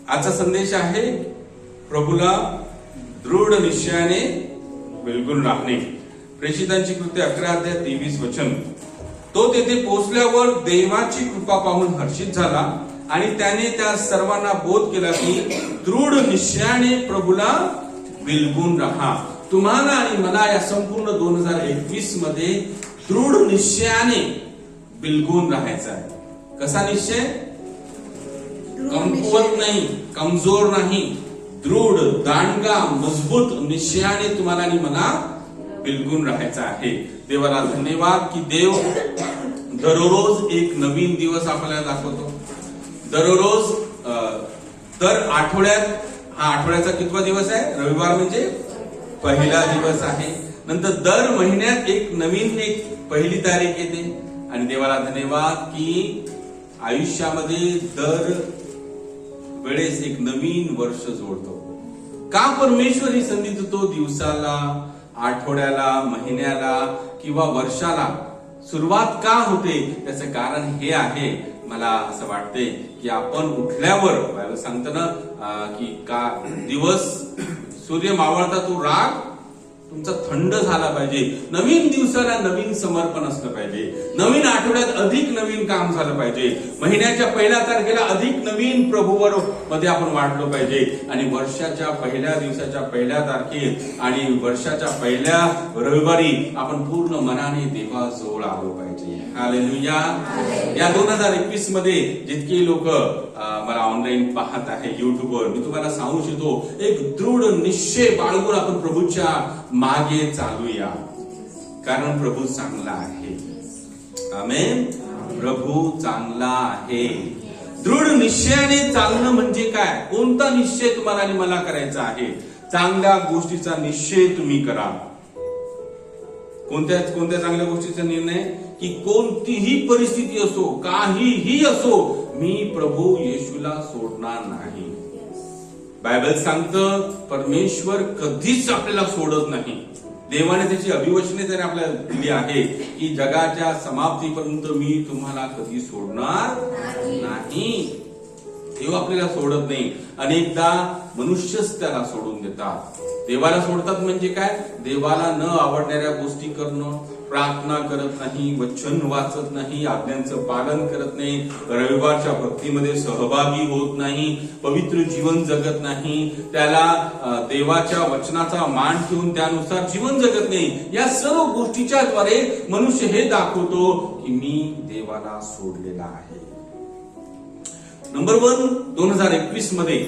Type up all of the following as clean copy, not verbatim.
आजचा संदेश आहे प्रभूला दृढ निश्चयाने बिलगून राहणे. प्रेषितांची कृत्य 11:23. तो तेथे पोहोचल्यावर देवाची कृपा पाहून हर्षित झाला आणि त्याने त्या सर्वांना बोध केला की दृढ निश्चयाने प्रभूला बिलगून राहा. तुम्हाला आणि मला या संपूर्ण 2021 मध्ये दृढ निश्चयाने बिलगून राहायचं आहे. कसा निश्चय? कमकुवत नाही, कमजोर नाही, दृढ, दांडगा, मजबूत निश्चयाने तुम्हाला आणि मला बिलगून राहायचं आहे. देवाला धन्यवाद की देव दररोज एक नवीन दिवस आपल्याला दाखवतो. दररोज दर आठवड्यात, हा आठवड्याचा कितवा दिवस आहे? रविवार म्हणजे पहिला दिवस आहे. नंतर दर महिन्यात एक नवीन पहिली तारीख येते. आणि देवाला धन्यवाद की आयुष्यामध्ये दर वेळेस एक नवीन वर्ष जोडतो. का परमेश्वर ही संधी देतो? दिवसाला, आठवड्याला, महिन्याला किंवा वर्षाला सुरुवात का होते? त्याचं कारण हे आहे, मला असं वाटते की आपण उठल्यावर बायबल सांगतं ना की का दिवस सूर्य मावळता तो राग तुमचा थंड झाला पाहिजे. नवीन दिवसाला नवीन समर्पण असलं पाहिजे. नवीन आठवड्यात अधिक नवीन काम झालं पाहिजे. महिन्याच्या पहिल्या तारखेला अधिक नवीन प्रभूवर मध्ये आपण वाढलो पाहिजे. आणि वर्षाच्या पहिल्या दिवसाच्या पहिल्या तारखेत आणि वर्षाच्या पहिल्या रविवारी आपण पूर्ण मनाने देवाजवळ आलो पाहिजे. हालेलुया. या 2021 मध्ये जितके लोक मला ऑनलाईन पाहत आहे युट्यूबवर, मी तुम्हाला सांगू इच्छितो एक दृढ निश्चय बाळगून आपण प्रभूच्या मागे चालूया. कारण प्रभू चांगला आहे. आमेन. प्रभू चांगला आहे. दृढ निश्चयाने चालणं म्हणजे काय? कोणता निश्चय तुम्हाला आणि मला करायचा आहे? चांगल्या गोष्टीचा निश्चय तुम्ही करा. कोणत्या चांगल्या गोष्टीचा निर्णय? की कोणतीही परिस्थिती असो, काहीही असो, मी प्रभू येशूला सोडणार नाही. बायबल सांगतं परमेश्वर कधीच आपल्याला सोडत नाही. देवाने त्याची अभिवचने त्याने आपल्याला दिली आहे की जगाच्या समाप्तीपर्यंत मी तुम्हाला कधी सोडणार नाही. देव आपल्याला सोडत नाही. अनेकदा मनुष्यच त्याला सोडून देतात. देवाला सोडतात म्हणजे काय? देवाला न आवडणाऱ्या गोष्टी करणं, प्रार्थना करत नाही, वचन वाचत नाही, आज्ञांचं पालन करत नाही, रविवारच्या भक्तीमध्ये सहभागी होत नाही, पवित्र जीवन जगत नाही, त्याला देवाच्या वचनाचा मान ठेवून त्यानुसार जीवन जगत नाही. या सर्व गोष्टीच्या द्वारे मनुष्य हे दाखवतो की मी देवाला सोडलेला आहे. नंबर 1, 2021 मध्ये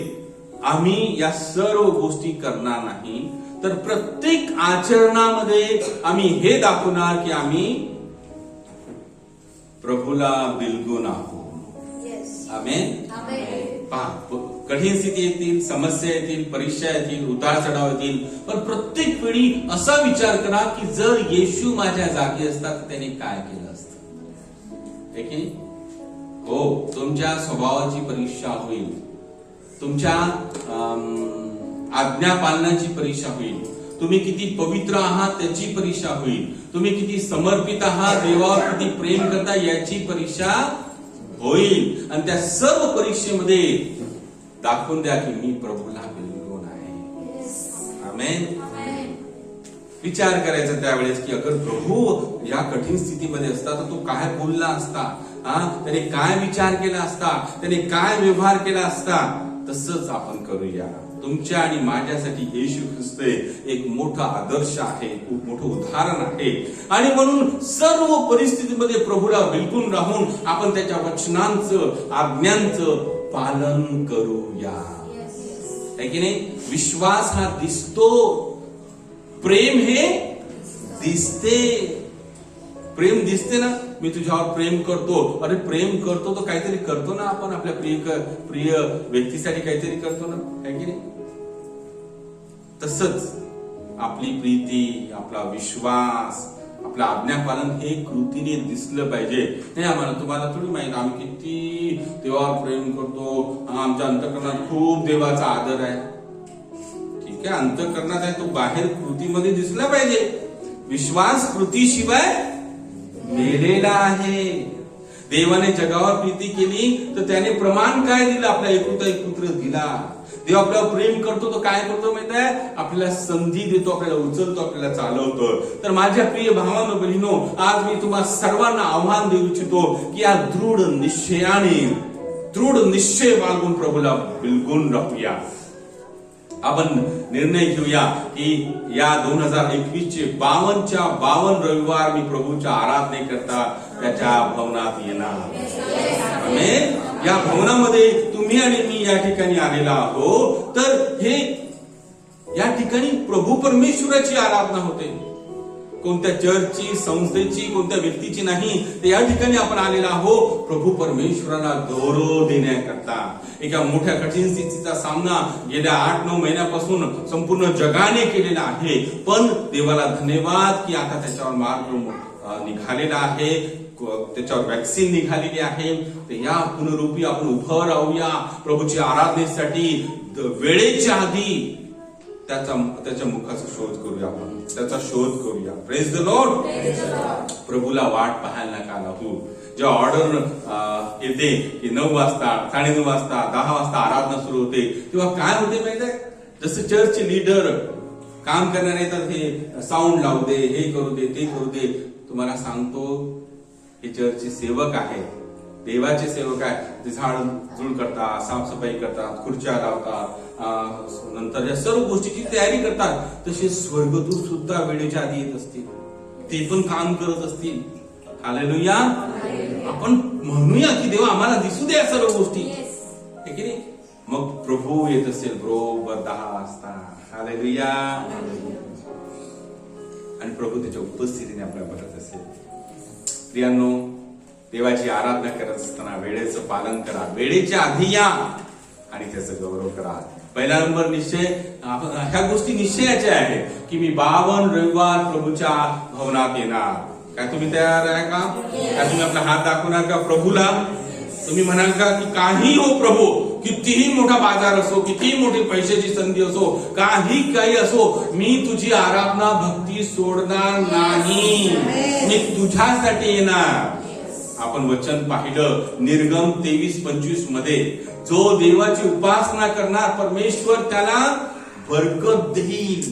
आम्ही या सर्व गोष्टी करणार नाही, तर प्रत्येक आचरणामध्ये आम्ही हे दाखवणार की आम्ही प्रभूला बिलगून आहोत. आमेन. पहा, कठीण स्थिती येतील, समस्या येतील, परीक्षा येतील, उतार चढाव येतील, पण प्रत्येक वेळी असा विचार करा की जर येशू माझ्या जागी असता तर त्याने काय केलं असतं. ठीक आहे? हो, तुमच्या स्वभावाची परीक्षा होईल, तुमच्या आज्ञा पालनाची परीक्षा होईल, तुम्ही किती पवित्र आहात त्याची परीक्षा होईल, तुम्ही किती समर्पित आहात, देवावर किती प्रेम करता याची परीक्षा होईल. आणि त्या सर्व परीक्षेमध्ये दाखवून द्या की मी प्रभूला बिलगून आहे. आमेन. विचार करायचा त्यावेळेस की अगर प्रभू या कठीण स्थितीमध्ये असता तर तो काय बोलला असता, त्याने काय विचार केला असता, त्याने काय व्यवहार केला असता. तसंच आपण करूया. तुमच्या आणि माझ्यासाठी येशू ख्रिस्त एक मोठा आदर्श आहे, खूप मोठं उदाहरण आहे. आणि म्हणून सर्व परिस्थितीमध्ये प्रभूला बिलगून राहून आपण त्याच्या वचनांचं, आज्ञांचं पालन करूया. है की नाही? विश्वास हा दिसतो, प्रेम हे दिसते. प्रेम दिसते ना, मी तुझ्यावर प्रेम करतो. अरे प्रेम करतो तो काहीतरी करतो ना, आपण आपल्या प्रिय व्यक्तीसाठी काहीतरी करतो ना, है की नाही? तसंच आपली प्रीती, आपला विश्वास, आपलं आज्ञापालन हे कृतीने दिसलं पाहिजे. नाही आम्हाला, तुम्हाला थोडी माहिती आम्ही किती देवावर प्रेम करतो, आमच्या अंतःकरणात खूप देवाचा आदर आहे. ठीक आहे, अंतःकरणात आहे, तो बाहेर कृतीमध्ये दिसला पाहिजे. विश्वास कृतीशिवाय मेलेला आहे. देवाने जगावर प्रीती केली तर त्याने प्रमाण काय दिलं? आपला एकुलता एक पुत्र दिला. देव आपल्यावर प्रेम करतो तो काय करतो माहिती आहे? आपल्याला संधी देतो, आपल्याला उचलतो, आपल्याला चालवतो. तर माझ्या प्रिय भावांनो बहिणीनो, आज मी तुम्हा सर्वांना आव्हान देऊ इच्छितो की या दृढ निश्चय बाळगून प्रभूला बिलगून राहूया. आपण निर्णय घेऊया की या 2021 चे 52 रविवार मी प्रभूच्या आराधनेकरता त्याच्या भवनात येणार. आमेन. या भवनामध्ये तुम्ही आणि मी या ठिकाणी आलेला आहोत. तर हे या ठिकाणी प्रभू परमेश्वराची आराधना होते, कोणत्या चर्चची, संस्थेची, कोणत्या व्यक्तीची नाही. तर या ठिकाणी आपण आलेला आहोत प्रभू परमेश्वराला गौरव देण्याकरता. एका मोठ्या कठीण स्थितीचा सामना गेल्या 8-9 महिन्यापासून संपूर्ण जगाने केलेला आहे. पण देवाला धन्यवाद की आता त्याच्यावर मार्ग निघालेला आहे, त्याच्यावर वॅक्सिन निघालेली आहे. तर या पुनरुपी आपण उभं राहूया प्रभूची आराधनेसाठी. वेळेच्या आधी त्याच्या मुखाचा शोध करूया, आपण त्याचा शोध करूया. Praise the Lord. प्रभूला वाट पाहायला नका लागू. जेव्हा ऑर्डर येते की 9 वाजता, 9:30 वाजता, 10 वाजता आराधना सुरू होते, तेव्हा काय होते माहिती आहे? जसं चर्चचे लीडर काम करणार येतात, हे साऊंड लावू दे, हे करू दे, ते करू दे. तुम्हाला सांगतो हे चर्चचे सेवक आहे, देवाचे सेवक आहे. ते झाड झुड करतात, साफसफाई करतात, खुर्च्या लावतात, नंतर या सर्व गोष्टीची तयारी करतात. तसे स्वर्गदूत सुद्धा वेळेच्या आधी येत असतील, ते पण काम करत असतील. हालेलुया. आपण म्हणूया की देवा आम्हाला दिसू द्या सर्व गोष्टी, हे की नाही? मग प्रभू येत असेल बरोबर 10 वाजता. हालेलुया. आणि प्रभू त्याच्या उपस्थितीने आपल्याला बघत असेल. प्रियांनो, देवाची आराधना करत असताना वेळेचं पालन करा, वेळेच्या आधी या आणि त्याचा गौरव करा. पहिला नंबर निश्चय, ह्या गोष्टी निश्चयाच्या आहे की मी 52 रविवार प्रभूच्या भवनात येणार. काय तुम्ही तयार आहे का? काय तुम्ही आपला हात दाखवणार का प्रभूला? तुम्ही म्हणाल का की काही हो प्रभू, कितीही मोठा बाजार असो, कितीही मोठी पैशाची संधी असो, काही असो, मी तुझी आराधना भक्ती सोडणार नाही, मी तुझ्यासाठी येणार. आपण वचन पाहिलं निर्गम 23-25 मध्ये, जो देवाची उपासना करणार परमेश्वर त्याला बरकत देईल.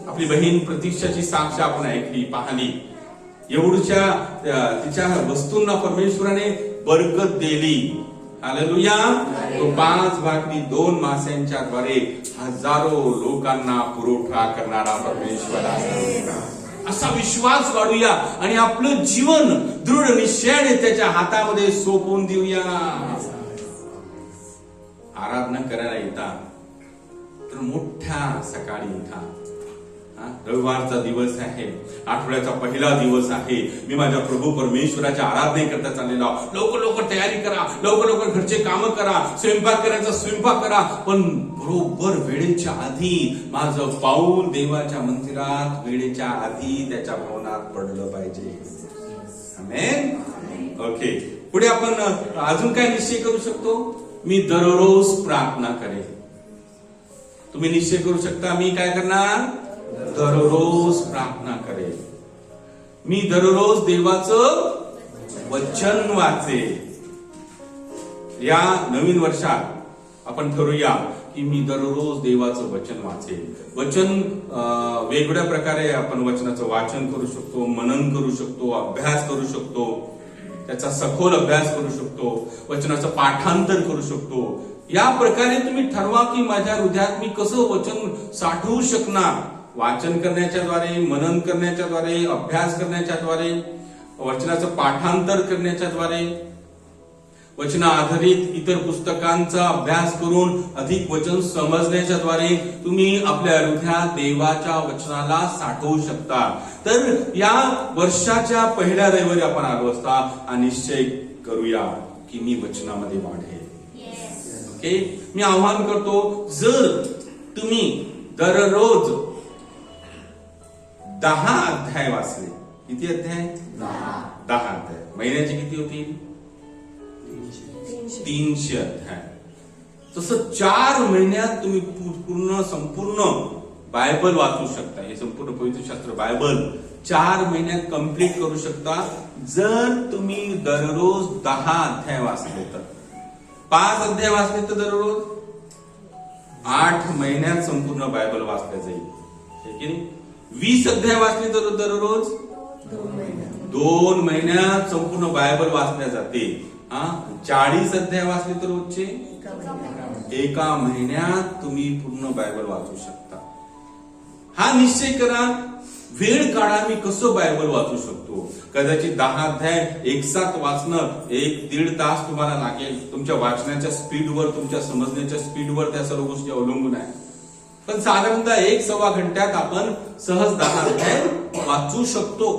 आपली बहीण प्रतीक्षाची साक्ष आपण ऐकली, पाहिली. एवढ्या तिच्या वस्तूंना परमेश्वराने बरकत दिली. हालेलुया. तो 5 भाकरी 2 मास्यांच्या द्वारे हजारो लोकांना पुरवठा करणारा परमेश्वर आहे. असा विश्वास वाढूया आणि आपलं जीवन दृढ निश्चयाने त्याच्या हातामध्ये सोपवून देऊया. आराधना करायला येतात तर मोठ्या सकाळी उठा. रविवारचा दिवस आहे, आठवड्याचा पहिला दिवस आहे. मी माझ्या प्रभू परमेश्वराच्या आराधनेकरता चाललेला. लवकर तयारी करा, लवकर घरचे कामं करा, स्वयंपाक करायचा स्वयंपाक करा, पण बरोबर वेळेच्या आधी माझं पाऊल देवाच्या मंदिरात वेळेच्या आधी त्याच्या भवनात पडलं पाहिजे. आमेन. ओके. पुढे आपण अजून काय निश्चय करू शकतो? मी दररोज प्रार्थना करेन. तुम्ही निश्चय करू शकता, मी काय करणार? दररोज प्रार्थना करेल. मी दररोज देवाचं वचन वाचेल. या नवीन वर्षात आपण ठरवूया की मी दररोज देवाचं वचन वाचेल. वचन वेगवेगळ्या प्रकारे आपण वचनाचं वाचन करू शकतो, मनन करू शकतो, अभ्यास करू शकतो, त्याचा सखोल अभ्यास करू शकतो, वचनाचं पाठांतर करू शकतो. या प्रकारे तुम्ही ठरवा की माझ्या हृदयात मी कसं वचन साठवू शकणार. वाचन करण्याच्या द्वारे, मनन करण्याच्या द्वारे, अभ्यास करण्याच्या द्वारे, वचनाचं पाठांतर करण्याच्या द्वारे, वचना आधारित इतर पुस्तकांचा अभ्यास करून अधिक वचन समजण्याच्या द्वारे तुम्ही आपल्या हृदयात देवाच्या वचनाला साठवू शकता. तर या वर्षाच्या पहिल्या रविवारी आपण आलो असता हा निश्चय करूया की मी वचनामध्ये वाढेल. ओके. मी आव्हान करतो, जर तुम्ही दररोज 10 अध्याय वाचले. किती अध्याय? 10 अध्याय. महिन्याचे किती होतील? 300 अध्याय. तसं 4 महिन्यात तुम्ही संपूर्ण बायबल वाचू शकता. हे संपूर्ण पवित्र शास्त्र बायबल 4 महिन्यात कंप्लीट करू शकता जर तुम्ही दररोज 10 अध्याय वाचले तर. 5 अध्याय वाचले तर दररोज 8 महिन्यात संपूर्ण बायबल वाचल्या जाईल, हे की नाही. 20 अध्याय वाचले तर दररोज 2 महिन्यात संपूर्ण बायबल वाचल्या जाते. 40 अध्याय वाचले तर रोजचे 1 महिन्यात तुम्ही पूर्ण बायबल वाचू शकता. हा निश्चय करा, वेळ काढा, मी कसं बायबल वाचू शकतो. कदाचित 10 अध्याय एकसाथ वाचणं 1-1.5 तास तुम्हाला लागेल. तुमच्या वाचण्याच्या स्पीडवर, तुमच्या समजण्याच्या स्पीडवर त्या सर्व गोष्टी अवलंबून आहे. पण साधारणतः 1-1.25 घंट्यात आपण सहज 10 अध्याय वाचू शकतो.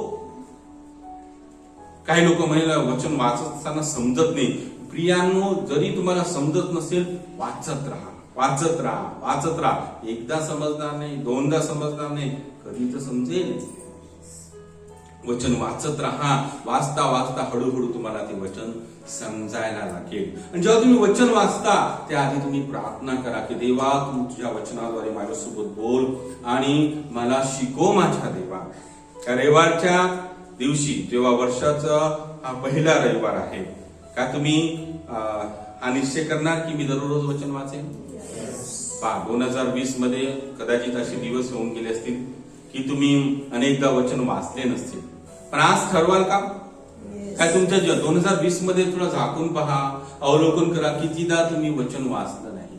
काही लोक म्हणेल वचन वाचत असताना समजत नाही. प्रियांनो, जरी तुम्हाला समजत नसेल, वाचत राहा, वाचत राहा, वाचत राहा. एकदा समजणार नाही, 2दा समजणार नाही, कधी तर समजेल. वचन वाचत राहा. वाचता वाचता हळूहळू तुम्हाला ते वचन समजायला लागेल. आणि जेव्हा तुम्ही वचन वाचता त्याआधी तुम्ही प्रार्थना करा की देवा, तू तुझ्या वचनाद्वारे माझ्यासोबत बोल आणि मला शिकव माझ्या देवा. त्या रविवारच्या दिवशी, जेव्हा वर्षाचा हा पहिला रविवार आहे, का तुम्ही हा निश्चय करणार की मी दररोज वचन वाचेन? 2020 मध्ये कदाचित असे दिवस होऊन गेले असतील की तुम्ही अनेकदा वचन वाचले नसतील. पण आज ठरवाल का? काय तुमच्या 2020 मध्ये थोडं झाकून पहा, अवलोकन करा, कितीदा तुम्ही वचन वाचलं नाही.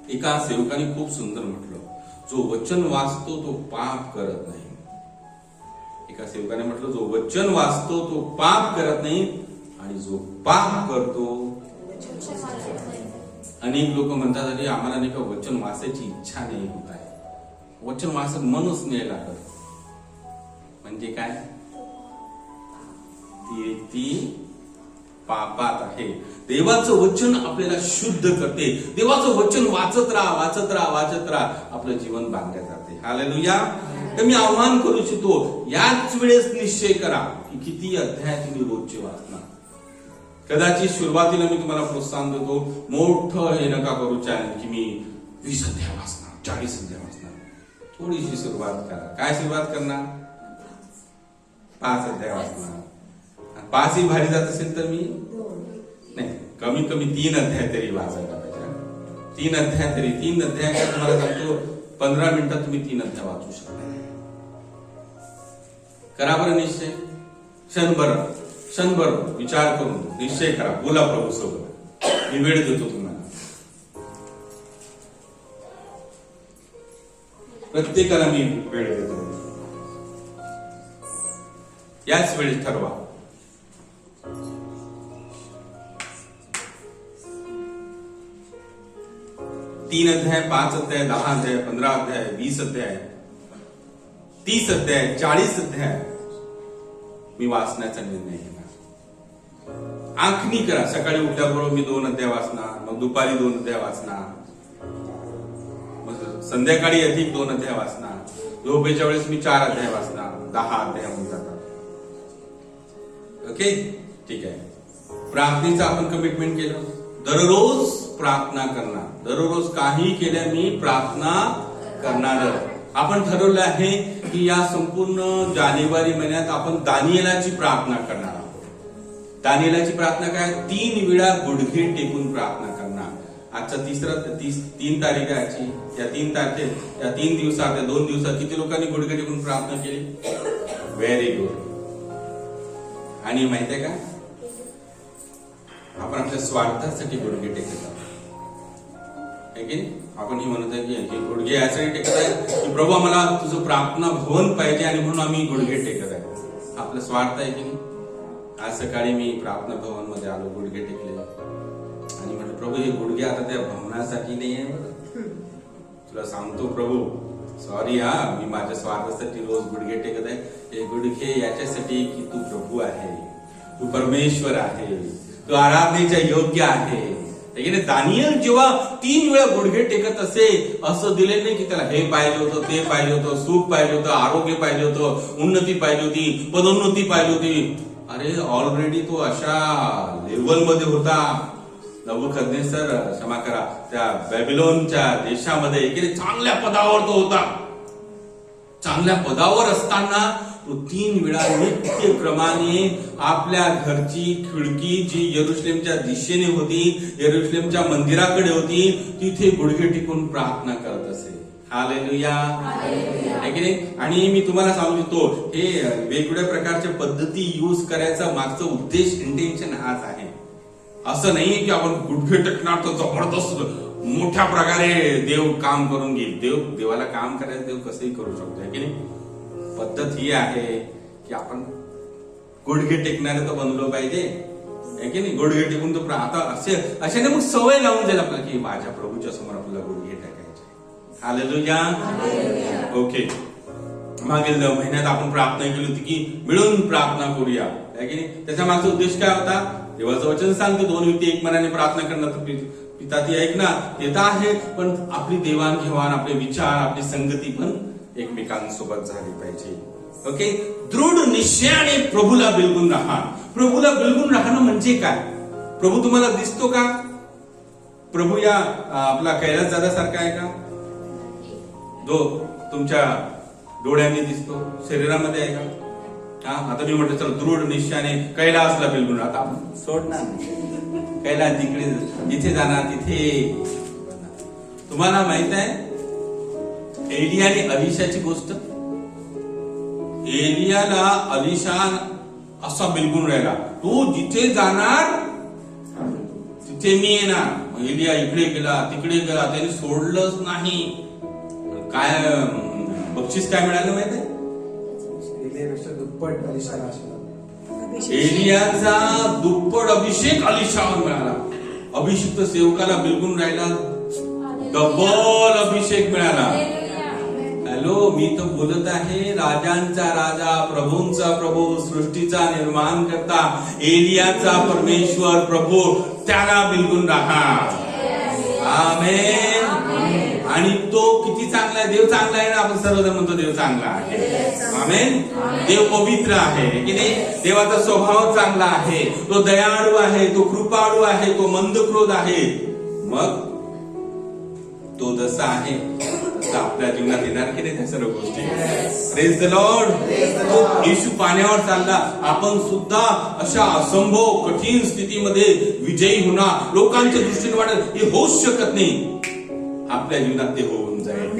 एका सेवकाने खूप सुंदर म्हटलं, जो वचन वाचतो तो पाप करत नाही. एका सेवकाने म्हटलं, जो वचन वाचतो तो पाप करत नाही आणि जो पाप करतो. अनेक लोक म्हणतात, अरे आम्हाला नाही का वचन वाचायची इच्छा नाही होत आहे, वचन वाचत मनच नाही लागत. म्हणजे काय? ती व्यक्ती पापात आहे. देवाचं वचन आपल्याला शुद्ध करते. देवाचं वचन वाचत राहा, वाचत राहा, वाचत राहा, आपलं जीवन बांधल्या जाते. हालेलुया. तर मी आव्हान करू इच्छितो, याच वेळेस निश्चय करा की किती अध्याय तुम्ही रोजचे वाचणार. कदाचित सुरुवातीला मी तुम्हाला प्रोत्साहन देतो, मोठं हे नका करू चॅलेंज की मी 20 अध्याय वाचणार, 40 अध्याय वाचणार. थोडीशी सुरुवात करा. काय सुरुवात करणार? 5 अध्याय वाचणार. 5 ही भारी जात असेल तर मी नाही, कमीत कमी 3 अध्याय तरी वाचायला पाहिजे. 3 अध्याय तरी. 3 अध्याय काय तुम्हाला सांगतो, 15 मिनिटात तुम्ही 3 अध्याय वाचू शकता. करा बरं निश्चय. क्षणभर विचार करून निश्चय करा. बोला प्रभू सोबत, मी वेळ देतो तुम्हाला. प्रत्येकाला मी वेळ देतो. याच वेळेस ठरवा. तीन अध्याय, 5 अध्याय, 10 अध्याय, 15 अध्याय, 20 अध्याय, 30 अध्याय, 40 अध्याय मी वाचण्याचा निर्णय घेणार. आखणी करा. सकाळी उठल्याबरोबर मी 2 अध्याय वाचणार, मग दुपारी 2 अध्याय वाचणार, मग संध्याकाळी अधिक 2 अध्याय वाचणार, झोपेच्या वेळेस मी 4 अध्याय वाचणार. 10 अध्याय होऊन जातात. ओके, ठीक आहे. प्रार्थनेचं आपण कमिटमेंट केलं. दररोज प्रार्थना करणार. दररोज काही केल्या मी प्रार्थना करणार. आपण ठरवलं आहे की या संपूर्ण जानेवारी महिन्यात आपण दानिएलाची प्रार्थना करणार आहोत. दानिएलाची प्रार्थना काय? 3 वेळा गुडघे टेकून प्रार्थना करणार. आजचा 3 तारीख आहे आजची. या 3 तारखेत, या 3 दिवसात, या 2 दिवसात किती लोकांनी गुडघे टेकून प्रार्थना केली? Very good. आणि माहिती आहे का, आपण आपल्या स्वार्थासाठी गुडघे टेकत आहोत. आपण ही म्हणत आहे की गुडघे यासाठी टेकत आहे की प्रभू आम्हाला तुझं प्रार्थना भवन पाहिजे आणि म्हणून आम्ही गुडघे टेकत आहे. आपला स्वार्थ आहे की नाही? आज सकाळी मी प्रार्थना भवन मध्ये आलो, गुडघे टेकले आणि म्हटलं प्रभू हे गुडघे आता त्या भवनासाठी नाही आहे बरं. तुला सांगतो प्रभू, सॉरी हा, मी माझ्या स्वार्थासाठी रोज गुडघे टेकत आहे. हे गुडघे याच्यासाठी की तू प्रभू आहे, तू परमेश्वर आहे, तू आराधनेच्या योग्य आहे. दानिएल जेव्हा 3 वेळा गुडघे टेकत असे, असं दिले नाही की त्याला हे पाहिजे होतं, ते पाहिजे होतं, सुख पाहिजे होतं, आरोग्य पाहिजे होतं, उन्नती पाहिजे होती, पदोन्नती पाहिजे होती. अरे ऑलरेडी तो अशा लेवल मध्ये होता. नबुकदनेस्सर, क्षमा करा, त्या बॅबिलोनच्या देशामध्ये एकीने चांगल्या पदावर तो होता. चांगल्या पदावर असताना तो 3 वेळा नित्य क्रमाने आपल्या घरची खिडकी जी यरुशलेमच्या दिशेने होती, यरुशलेमच्या मंदिराकडे होती, तिथे गुडघे टेकून प्रार्थना करत असे. हालेलुया. आहे की नाही? आणि मी तुम्हाला सांगू इच्छितो, हे वेगवेगळ्या प्रकारच्या पद्धती यूज करायचा मागचा उद्देश, इंटेन्शन हाच आहे. असं नाहीये की आपण गुडघे टेकणार तर जबरदस्त मोठ्या प्रकारे देव काम करून घेईल. देवाला काम करायचं देव कसंही करू शकतो. आहे की नाही? पद्धत ही आहे की आपण गुडघे टेकणारे तर बनलो पाहिजे. आहे की नाही? गुडघे टेकून तो आता अशाने मग सवय लावून जाईल आपल्याला की माझ्या प्रभूच्या समोर आपल्याला गुडघे टेकायचे. हालेलुया. ओके. मागील महिन्यात आपण प्रार्थना केली होती की मिळून प्रार्थना करूया. आहे की नाही? त्याच्या मागचा उद्देश काय होता? देवाचं वचन सांगतो 2 व्यक्ती एक मनाने प्रार्थना करणार पिता ती ऐकणार येत आहे, पण आपली देवाणघेवाण, आपले विचार, आपली संगती पण एकमेकांसोबत झाली पाहिजे. ओके. दृढ निश्चयाने प्रभूला बिलगून राहा. प्रभूला बिलगून राहणं म्हणजे काय? प्रभू तुम्हाला दिसतो का? प्रभू या आपला कैलास दादासारखा आहे का? तुमच्या डोळ्यांनी दिसतो, शरीरामध्ये आहे का? आता मी म्हटलं चल दृढ निश्चयाने कैलासला बिलगून राहता. आपण सोडणार नाही कैलास, तिकडे जिथे जाणार तिथे. तुम्हाला माहित आहे एलिया आणि अलिशाची गोष्ट? एलियाला अलिशा असा बिलगून राहिला, तू जिथे जाणार तिथे मी येणार. एलिया इकडे गेला तिकडे गेला, त्याने सोडलंच नाही. काय बक्षीस काय मिळालं माहित आहे? एलियाचा दुप्पट अभिषेक अलिशावर मिळाला. अभिषिक्त सेवकाला बिलगून राहिला, डबल अभिषेक मिळाला. हॅलो, मी तर बोलत आहे राजांचा राजा, प्रभूंचा प्रभू, सृष्टीचा निर्माण करता, एलियाचा परमेश्वर प्रभू, त्याला बिलगून राहा. आमेन. आणि तो किती चांगला आहे? देव चांगला आहे ना. आपण सर्वजण म्हणतो देव चांगला आहे. आमेन. देव पवित्र आहे की नाही? देवाचा स्वभाव चांगला आहे, तो दयाळू आहे, तो कृपाळू आहे, तो मंदक्रोध आहे. मग तो जसा आहे तसं आपल्या जीवनात येणार की नाही त्या सर्व गोष्टी? Praise the Lord. तो येशू पाण्यावर चालला, आपण सुद्धा अशा असंभव कठीण स्थितीमध्ये विजयी होणार. लोकांच्या दृष्टीने वाटत हे होऊच शकत नाही, आपल्या जीवनात ते होऊन जाईल.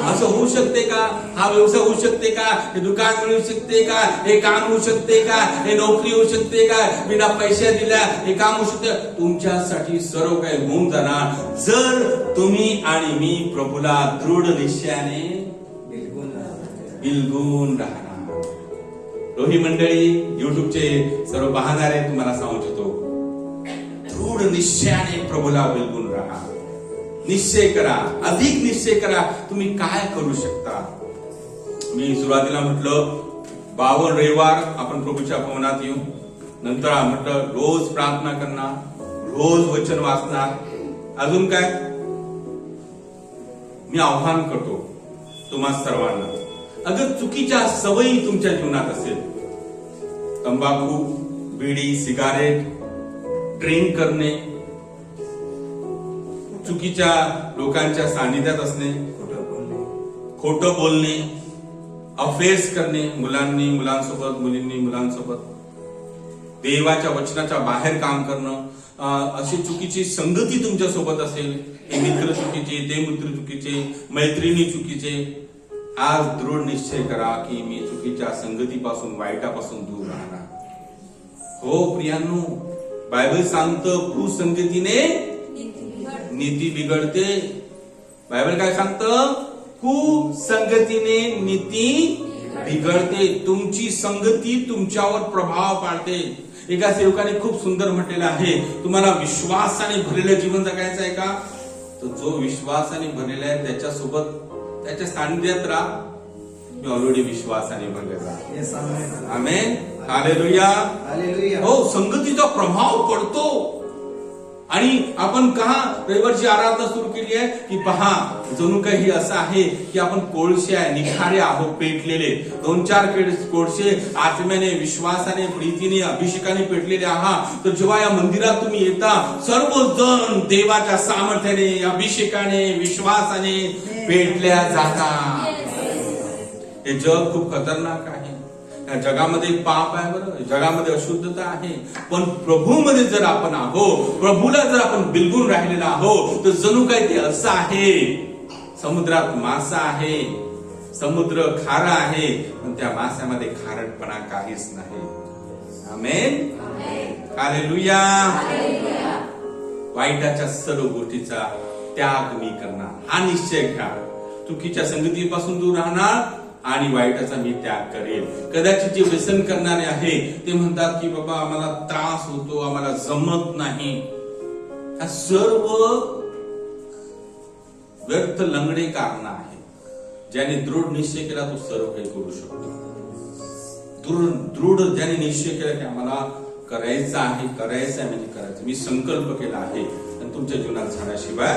असं होऊ शकते का? हा व्यवसाय होऊ शकते का? हे दुकान मिळू शकते का? हे काम होऊ शकते का? हे नोकरी होऊ शकते का? बिना पैसे दिल्या हे काम होऊ शकते? तुमच्यासाठी सर्व काही होऊन जाणार जर तुम्ही आणि मी प्रभूला दृढ निश्चयाने बिलगून राहणार. रोही मंडळी, युट्यूबचे सर्व पाहणारे तुम्हाला सांगू इच्छितो, दृढ निश्चयाने प्रभूला बिलगून राहा. निश्चय करा, अधिक निश्चय करा तुम्ही काय करू शकता. मी सुरुवातीला म्हटलं 52 रविवार आपण प्रभूच्या भवनात येऊ. नंतर म्हटलं रोज प्रार्थना करणार, रोज वचन वाचणार. अजून काय? मी आव्हान करतो तुम्हा सर्वांना, अगर चुकीच्या सवयी तुमच्या जीवनात असेल, तंबाखू, बिडी, सिगारेट, ड्रिंक करणे, चुकीच्या लोकांच्या सानिध्यात असणे, खोटं बोलणे, अफेअर्स करणे, मुलांसोबत, मुलींनी मुलांसोबत, देवाच्या वचनाच्या बाहेर काम करणं, अशी चुकीची संगती तुमच्या सोबत असेल, हे मित्र चुकीचे, ते मित्र चुकीचे, मैत्रिणी चुकीचे, आज दृढ निश्चय करा की मी चुकीच्या संगतीपासून, वाईटापासून दूर राहणार. हो प्रियांनो, बायबल सांगतं कुसंगतीने नीती बिघडते. बायबल काय सांगतं? कुसंगतीने नीती बिघडते. तुमची संगती तुमच्यावर प्रभाव पाडते. एका सेवकाने खूप सुंदर म्हटलेलं आहे, तुम्हाला विश्वासाने भरलेलं जीवन जगायचं आहे का? तर जो विश्वासाने भरलेला आहे त्याच्यासोबत, त्याच्या सानिध्यात राहा. मी ऑलरेडी विश्वासाने भरलेला आहे. आमेन. हालेलुया. हो, संगतीचा प्रभाव पडतो. आणि आपण का रविवारची आराधना सुरू केली आहे की पहा, जणू काही असं आहे की आपण कोळशे आहे, निखारे आहोत, पेटलेले 2-4 कोळशे आत्म्याने, विश्वासाने, प्रीतीने, अभिषेकाने पेटलेले आहात. तर जेव्हा या मंदिरात तुम्ही येता, सर्वजण देवाच्या सामर्थ्याने, अभिषेकाने, विश्वासाने पेटल्या जातात. हे जग खूप खतरनाक आहे. या जगामध्ये पाप आहे, बरं, जगामध्ये अशुद्धता आहे. पण प्रभूमध्ये जर आपण आहोत, प्रभूला जर आपण बिलगून राहिलेला आहोत, तर जणू काय ते असं आहे, समुद्रात मासा आहे, समुद्र खारा आहे, पण त्या माशामध्ये खारटपणा काहीच नाही. आमेन, हालेलुया. वाईटाच्या सर्व गोष्टीचा त्याग मी करणार, हा निश्चय घ्या. चुकीच्या संगतीपासून दूर राहणार आणि वाईटाचा मी त्याग करेल. कदाचित जे व्यसन करणारे आहे ते म्हणतात की बाबा आम्हाला त्रास होतो, आम्हाला जमत नाही. हा सर्व व्यर्थ लंगडे कारण आहे. ज्याने दृढ निश्चय केला तो सर्व काही करू शकतो. दृढ ज्याने निश्चय केला की आम्हाला करायचं आहे म्हणजे करायचं, मी संकल्प केला आहे आणि तुमच्या जीवनात झाल्याशिवाय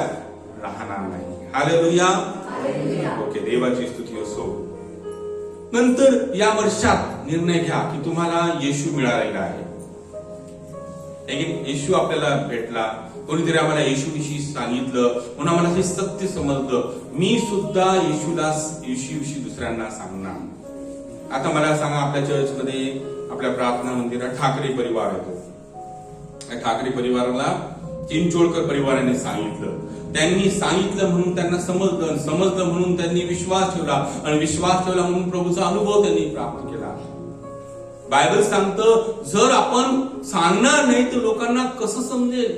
राहणार नाही. हालेलुया. ओके, देवाची स्तुती असो. नंतर या वर्षात निर्णय घ्या की तुम्हाला येशू मिळालेला आहे. येशू आपल्याला भेटला, कोणीतरी आम्हाला येशूविषयी सांगितलं म्हणून आम्हाला हे सत्य समजलं. मी सुद्धा येशूविषयी दुसऱ्यांना सांगणार. आता मला सांगा, आपल्या चर्चमध्ये, आपल्या प्रार्थना मंदिरात ठाकरे परिवार येतो. ठाकरे परिवाराला चिंचोळकर परिवाराने सांगितलं. त्यांनी सांगितलं म्हणून त्यांना समजलं म्हणून त्यांनी विश्वास ठेवला आणि विश्वास ठेवला म्हणून प्रभूचा अनुभव त्यांनी प्राप्त केला. बायबल सांगतं, जर आपण सांगणार नाही तर लोकांना कसं समजेल?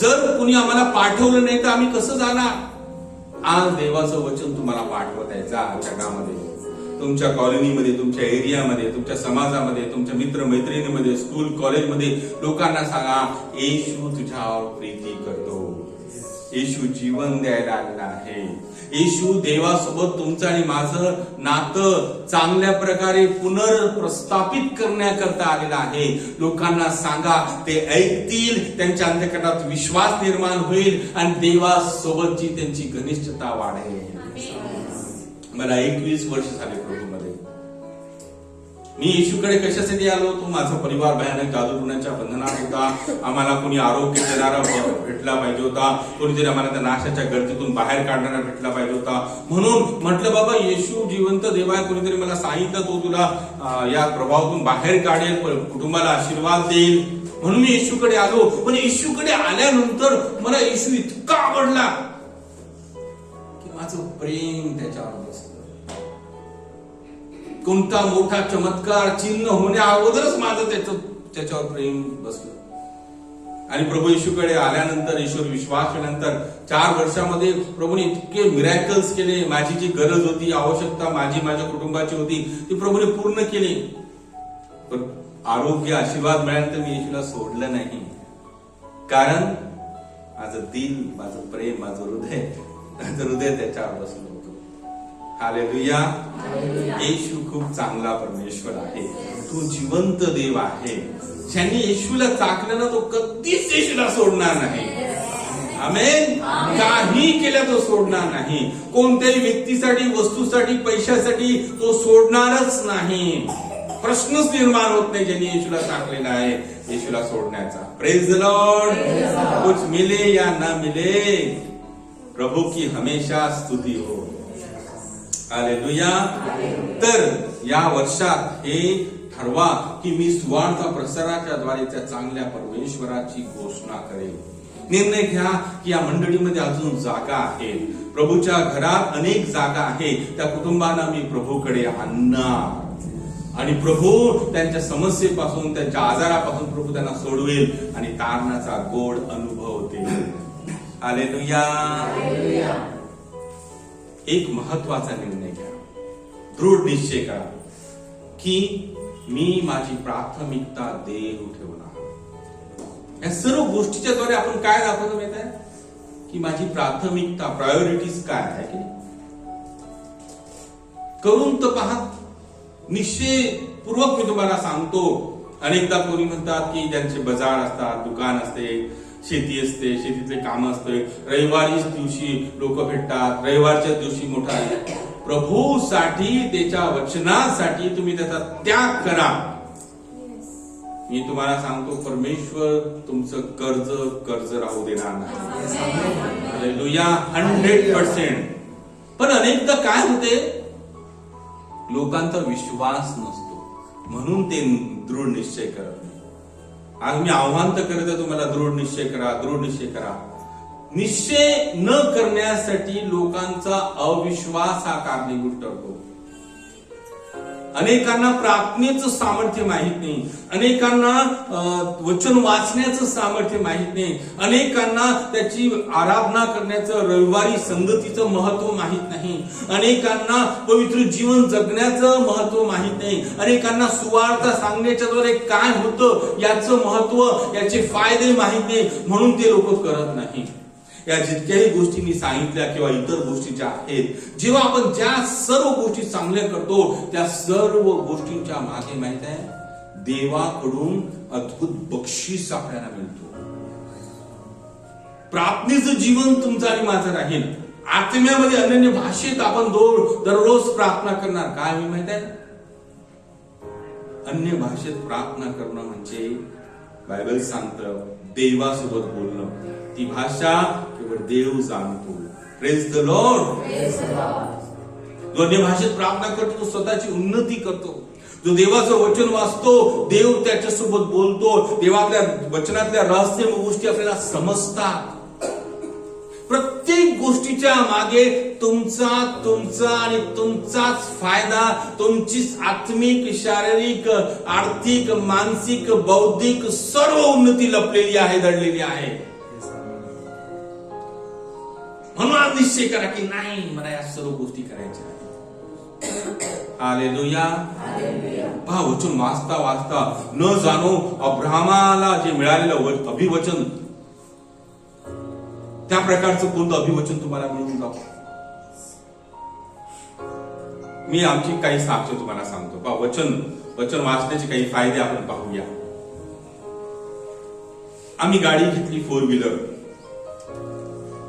जर कुणी आम्हाला पाठवलं नाही तर आम्ही कसं जाणार? आज देवाचं वचन तुम्हाला पाठवत आहे. जा जगामध्ये, तुमच्या कॉलनीमध्ये, तुमच्या एरियामध्ये, तुमच्या समाजामध्ये, तुमच्या मित्र मैत्रिणीमध्ये, स्कूल कॉलेजमध्ये लोकांना सांगा, येशू तुझ्यावर प्रीती करतो. येशू जीवन द्यायला आलेला आहे. येशू देवासोबत तुमचं आणि माझं नातं चांगल्या प्रकारे पुनर्प्रस्थापित करण्याकरता आलेला आहे. लोकांना सांगा, ते ऐकतील, त्यांच्या अंतःकरणात विश्वास निर्माण होईल आणि देवासोबतची त्यांची घनिष्ठता वाढेल. मला 21 वर्ष झाले प्रभूमध्ये. मी येशूकडे कशासाठी आलो होतो? माझा परिवार भयानक जादूटोण्याच्या बंधनात होता. आम्हाला कोणी आरोग्य देणारा भेटला पाहिजे होता, कोणीतरी आम्हाला त्या नाशाच्या गर्दीतून बाहेर काढणारा भेटला पाहिजे होता. म्हणून म्हटलं, बाबा येशू जिवंत देव आहे. कोणीतरी मला सांगितलं, तो तुला या प्रभावातून बाहेर काढेल, कुटुंबाला आशीर्वाद देईल. म्हणून मी येशूकडे आलो. पण येशूकडे आल्यानंतर मला येशू इतका आवडला की माझं प्रेम त्याच्यावर बसलं. कोणता मोठा चमत्कार चिन्ह होण्या अगोदरच माझं त्याच्यावर प्रेम बसलं. आणि प्रभू येशूकडे आल्यानंतर, येशूवर विश्वास केल्यानंतर 4 वर्षामध्ये प्रभूने इतके मिरॅकल्स केले. माझी जी गरज होती, आवश्यकता माझ्या कुटुंबाची होती, ती प्रभूने पूर्ण केली. पण आरोग्य, आशीर्वाद मिळाल्यानंतर मी येशूला सोडलं नाही. कारण माझं दिल, माझं प्रेम, माझं हृदय त्याच्यावर बसलं होतं. हालेलुया. येशू खूप चांगला परमेश्वर आहे. तो जिवंत देव आहे. ज्यांनी येशूला चाकलं ना, तो कधीच येशूला सोडणार नाही. आमेन. काही केल्या तो सोडणार नाही. कोणत्याही व्यक्तीसाठी, वस्तूसाठी, पैशासाठी तो सोडणारच नाही. प्रश्नच निर्माण होत नाही ज्यांनी येशूला चाकलेला आहे येशूला सोडण्याचा. Praise the Lord. कुछ मिले या ना मिले, प्रभू की हमेशा स्तुती हो. हालेलुया. तर या वर्षात हे ठरवा की मी सुवार्ता प्रसाराच्या द्वारे त्या चांगल्या परमेश्वराची घोषणा करेल. निर्णय घ्या की या मंडळीमध्ये अजून जागा आहे. प्रभूच्या घरात अनेक जागा आहे. त्या कुटुंबांना मी प्रभूकडे आणणार आणि प्रभू त्यांच्या समस्येपासून, त्यांच्या आजारापासून प्रभू त्यांना सोडवेल आणि तारणाचा गोड अनुभव देईल. हालेलुया. एक महत्वाचा निर्णय घ्या. दृढ निश्चय करा की मी माझी प्राथमिकता देव ठेवणार. या सर्व गोष्टीच्या द्वारे आपण काय दाखवतो माहित आहे की माझी प्राथमिकता, प्रायोरिटीज काय आहे की करून तर पहा. निश्चयपूर्वक मी तुम्हाला सांगतो. अनेकदा कोणी म्हणतात की ज्यांचे बाजार असतात, दुकान असते, शेती असते, शेतीतले काम असते, रविवारीच दिवशी लोक भेटतात, रविवारच्या दिवशी मोठा प्रभूसाठी, त्याच्या वचनासाठी तुम्ही त्याचा त्याग करा. मी तुम्हाला सांगतो, परमेश्वर तुमचं कर्ज राहू देणार नाही. हालेलुया. 100%. पण अनेकदा काय होते, लोकांचा विश्वास नसतो, म्हणून ते दृढ निश्चय करत नाही. आज मी आव्हान तर करत आहे तुम्हाला, दृढ निश्चय करा, दृढ निश्चय करा. निश्चय न करण्यासाठी लोकांचा अविश्वास हा कारणीभूत ठरतो. अनेकांना प्रार्थनेचं सामर्थ्य माहित नाही, अनेकांना वचन वाचण्याचं सामर्थ्य माहित नाही, अनेकांना त्याची आराधना करण्याचं, रविवारी संगतीचं महत्व माहित नाही, अनेकांना पवित्र जीवन जगण्याचं महत्व माहित नाही, अनेकांना सुवार्ता सांगण्याच्या द्वारे काय होतं याचं महत्व, याचे फायदे माहित नाही, म्हणून ते लोक करत नाही. या जितक्याही गोष्टी मी सांगितल्या किंवा इतर गोष्टी ज्या आहेत, जेव्हा आपण ज्या सर्व गोष्टी चांगल्या करतो त्या सर्व गोष्टींच्या मागे माहित आहे देवाकडून अद्भुत बक्षीस आपल्याला मिळतो. प्रार्थनेचं जीवन तुमचं आणि माझं राहील. आत्म्यामध्ये अनन्य भाषेत आपण दररोज प्रार्थना करणार. काय मी माहित आहे, अन्य भाषेत प्रार्थना करणं म्हणजे बायबल सांगतं देवासोबत बोलणं. ती भाषा केवळ देव जाणतो. Praise the Lord. जो अन्य भाषेत प्रार्थना करतो तो स्वतःची उन्नती करतो. जो देवाचं वचन वाचतो, देव त्याच्यासोबत बोलतो, देवातल्या वचनातल्या रहस्यमय गोष्टी आपल्याला समजतात. प्रत्येक गोष्टीच्या मागे तुमचा आणि तुमचाच फायदा, तुमचीच आत्मिक, शारीरिक, आर्थिक, मानसिक, बौद्धिक सर्व उन्नती लपलेली आहे, दडलेली आहे. म्हणून आज निश्चय करा की नाही, मला या सर्व गोष्टी करायच्या आहेत. हालेलुया. पहा, वचन वाचता वाचता न जाणो अब्राहमाला जे मिळालेलं अभिवचन, त्या प्रकारचं कोणतं अभिवचन तुम्हाला मिळून जाऊ. मी आमची काही साक्ष तुम्हाला सांगतो. पहा, वचन वाचण्याचे काही फायदे आपण पाहूया. आम्ही गाडी घेतली 4 व्हीलर.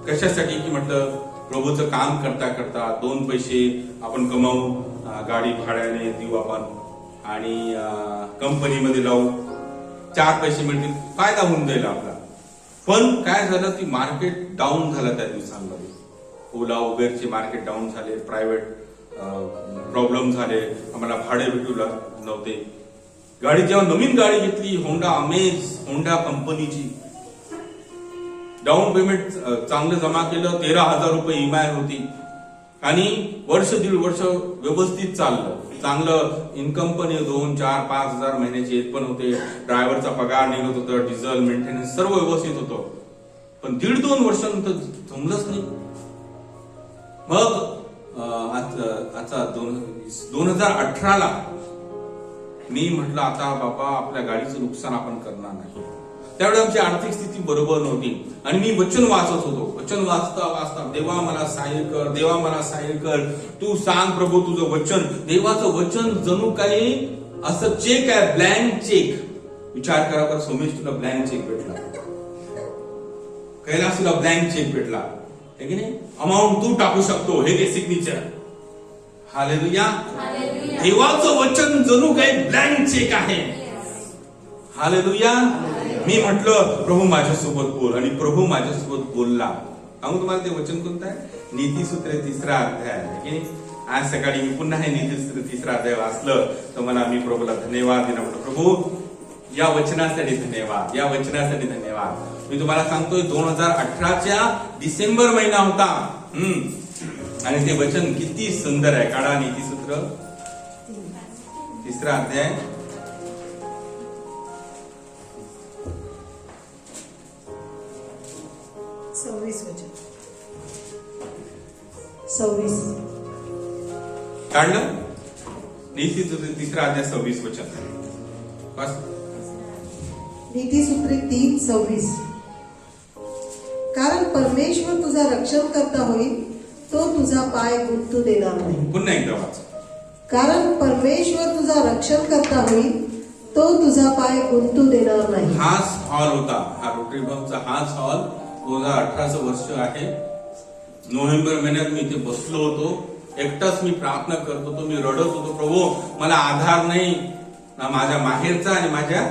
कशासाठी की म्हटलं प्रभूचं काम करता करता 2 पैसे आपण कमावू, गाडी भाड्याने देऊ आपण आणि कंपनीमध्ये लावू, 4 पैसे मिळतील, फायदा होऊन जाईल आपला. पण काय झालं, ती मार्केट डाऊन झालं त्या दिवसांमध्ये. ओला उबेरचे मार्केट डाऊन झाले, प्रायव्हेट प्रॉब्लेम झाले, आम्हाला भाडे भेटू नव्हते. गाडी जेव्हा नवीन गाडी घेतली, होंडा कंपनीची, डाऊन पेमेंट चांगलं जमा केलं, 13,000 रुपये EMI होती आणि वर्ष 1.5 वर्ष व्यवस्थित चाललं. चांगलं इन्कम पण 2, 4, 5,000 महिन्याचे येत पण होते. ड्रायव्हरचा पगार निघत होता, डिझेल, मेंटेनन्स सर्व व्यवस्थित होतं. पण 1.5-2 वर्षानंतर जमलंच नाही. मग आता 2018ला मी म्हटलं आता बाबा आपल्या गाडीचं नुकसान आपण करणार नाही. त्यावेळी आमची आर्थिक स्थिती बरोबर नव्हती आणि मी वचन वाचत होतो. वचन वाचता वाचता देवा मला सहाय्य कर, देवा मला सहाय्य कर, तू सांग प्रभू तुझं वचन. देवाचं वचन जणू काही असं चेक आहे, ब्लँक चेक. विचार करा बरं, सोमेश तुला ब्लँक चेक भेटला, कैलास तुला ब्लँक चेक भेटला, हे की नाही, अमाऊंट तू टाकू शकतो, हे घे सिग्नेचर. हालेलुया. देवाचं वचन जणू काही ब्लँक चेक आहे. हालेलुया. मी म्हटलं प्रभू माझ्यासोबत बोल आणि प्रभू माझ्यासोबत बोलला. सांगू तुम्हाला ते वचन कोणतं आहे? नीतिसूत्र 3रा अध्याय. आज सकाळी मी पुन्हा हे नीतिसूत्र 3रा अध्याय वाचलं तर मला मी प्रभूला धन्यवाद दिला. म्हटलं प्रभू या वचनासाठी धन्यवाद, या वचनासाठी धन्यवाद. मी तुम्हाला सांगतोय 2018च्या डिसेंबर महिना होता आणि ते वचन किती सुंदर आहे. काढा नीतिसूत्र 3रा अध्याय 26 काढलं. नीतिसूत्र 3रा अध्याय 26 वचन. बस. नीतिसूत्र 3:26. कारण परमेश्वर तुझा रक्षण करता होईल, तो तुझा पाय गुंतू देणार नाही. पुन्हा एकदा वाच. कारण परमेश्वर तुझा रक्षण करता होईल, तो तुझा पाय गुंतू देणार नाही. हाच हॉल होता, हा रोटरी बमचा हाच हॉल. 2018चं वर्ष आहे. नोव्हेंबर महिन्यात मी इथे बसलो होतो, एकटाच मी प्रार्थना करत होतो. मी रडत होतो, प्रभू मला आधार नाही, ना माझ्या माहेरचा आणि माझ्या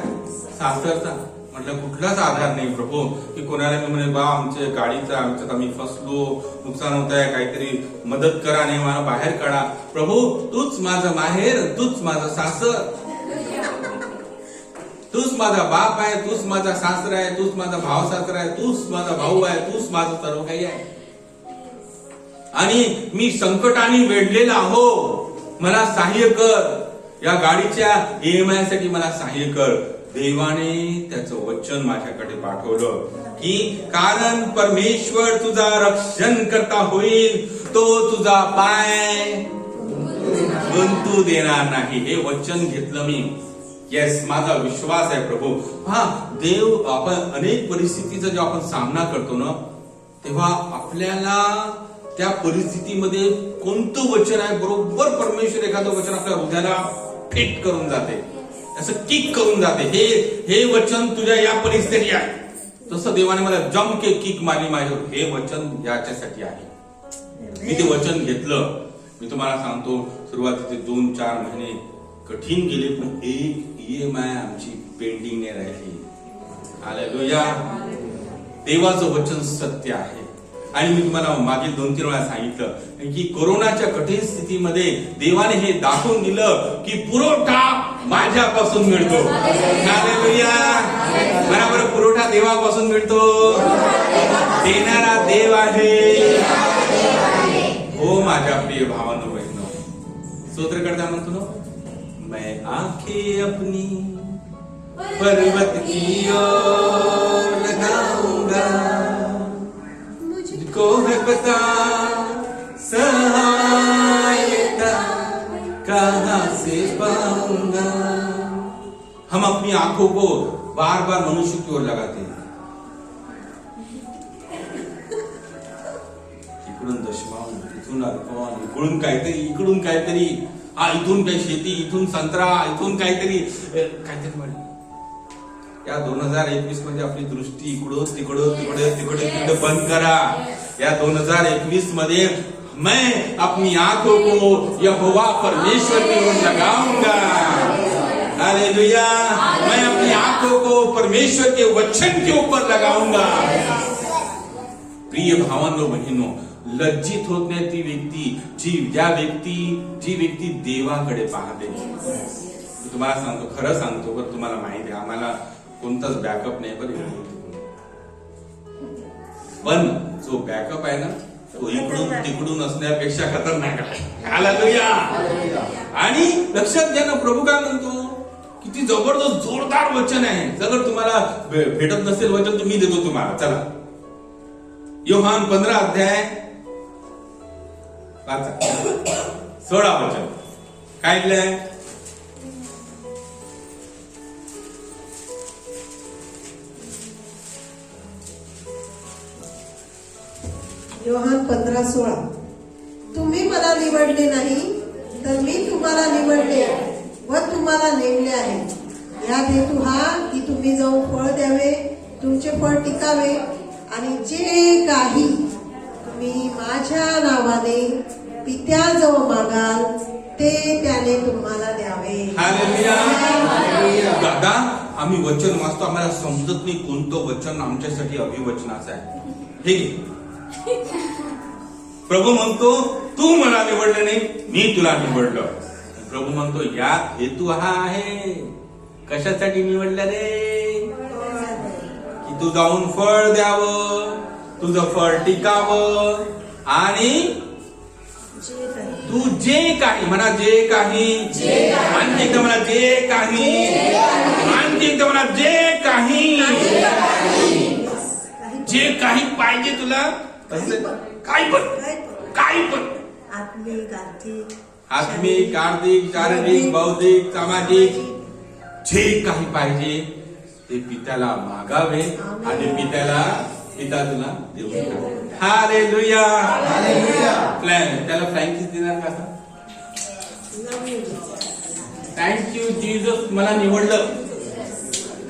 सासरचा. म्हटलं कुठलाच आधार नाही प्रभू, की कोणाला मी म्हणे बा आमच्या गाडीचं आमच्यात आम्ही फसलो, नुकसान होत आहे, काहीतरी मदत करा, नाही मला बाहेर काढा. प्रभू तूच माझं माहेर, तूच माझं सासर, तूच माझा बाप आहे, तूच माझा सासरा आहे, तूच माझा भाव सासरा आहे, तूच माझा भाऊ आहे, तूच माझं सर्व काही आहे. आणि मी संकटाने वेढलेला आहो, मला सहाय्य कर, या गाडीच्या EMI साठी मला सहाय्य कर. देवाने त्याचं वचन माझ्याकडे पाठवलं की कारण परमेश्वर तुझा रक्षण करता होईल, तो तुझा पाय गुंतू देणार नाही. हे वचन घेतलं मी. येस, माझा विश्वास आहे प्रभू. हा देव, आपण अनेक परिस्थितीचा जेव्हा आपण सामना करतो ना, तेव्हा आपल्याला त्या परिस्थितीमध्ये कोणतं वचन आहे, बरोबर परमेश्वर एखादं वचन आपल्या हृदयाला फिट करून जाते, असं किक करून जाते. हे वचन तुझ्या या परिस्थिती आहे. तसं देवाने मला जम के किक मारली माझ्यावर. हे वचन याच्यासाठी आहे. मी ते वचन घेतलं. मी तुम्हाला सांगतो, सुरुवातीचे 2-4 महिने कठीण गेले, पण एक EMI आमची पेंडिंग नाही राहिली. हालेलुया. देवाचं वचन सत्य आहे. आणि मी तुम्हाला मागील 2-3 वेळा सांगितलं की कोरोनाच्या कठीण स्थितीमध्ये देवाने हे दाखवून दिलं की पुरवठा माझ्यापासून मिळतो. हालेलुया. बरोबर, पुरवठा देवापासून मिळतो. देणारा देव आहे. हो माझ्या प्रिय भावांनो बहिणो, स्तोत्र करता म्हणतो ना, मैं आंखें अपनी पर्वत की ओर लगाऊंगा, मुझको है पता सहायता कहां से पाऊंगा. हम अपनी आंखों को बार बार मनुष्य की ओर लगाते हैं. इकडून दशमावून, इथून अर्पण, इकडून काहीतरी, इथून काही शेती, इथून संत्रा, इथून काहीतरी म्हणे. या 2021 मध्ये आपली दृष्टी इकडं तिकडे बंद करा. या 2021 मध्ये मैं अपनी आंखों को यहोवा परमेश्वर की ओर लगाऊंगा. हालेलुया. मैं अपनी आंखों को परमेश्वर के वचन के ऊपर लगाऊंगा. प्रिय भावांनो बहिणो, लज्जित होत नाही ती व्यक्ती जी व्यक्ती देवाकडे पाहते. तुम्हाला सांगतो, खरं सांगतो, पण तुम्हाला माहिती आहे आम्हाला कोणताच बॅकअप नाही बरं, पण जो बॅकअप आहे ना, तो इकडून तिकडून असण्यापेक्षा खतरनाक आहे. हालेलुया. आणि लक्षात घ्या ना, प्रभू काय म्हणतो, किती जबरदस्त जोरदार वचन आहे. जर तुम्हाला भेटत नसेल वचन, तर मी देतो तुम्हाला. चला, योहान 15 अध्याय 16 वचन काय लिहिलंय? योहान 15:16. तुम्ही मला निवडले नाही, तर मी तुम्हाला निवडले व तुम्हाला नेमले आहे. यात हेतू हा की तुम्ही जाऊन फळ द्यावे, तुमचे फळ टिकावे, आणि जे काही तुम्ही माझ्या नावाने पित्याजवळ मागाल ते त्याने तुम्हाला द्यावे. हालेलुया. दादा, आम्ही वचन वाचतो, आम्हाला समजत नाही कोणतं वचन आमच्यासाठी अभिवचनाचं आहे. हे प्रभू म्हणतो, तू मला निवडलं नाही, मी तुला निवडलं. प्रभू म्हणतो, यात हेतू हा आहे. कशासाठी निवडलं रे? की तू जाऊन फळ द्यावं, तुझं फळ टिकावं, आणि तू जे काही म्हणा, जे काही, आणखी एकदा म्हणा, जे काही, आणखी एकदा म्हणा, जे काही, जे काही पाहिजे तुला, काही पण आत्मिक, आर्थिक, शारीरिक, बौद्धिक, सामाजिक, जे काही पाहिजे ते पित्याला मागावे, आणि पिता तुला देऊ. हालेलुया. त्याला फ्रँकीज देणार का? थँक्यू जीसस, मला निवडलं.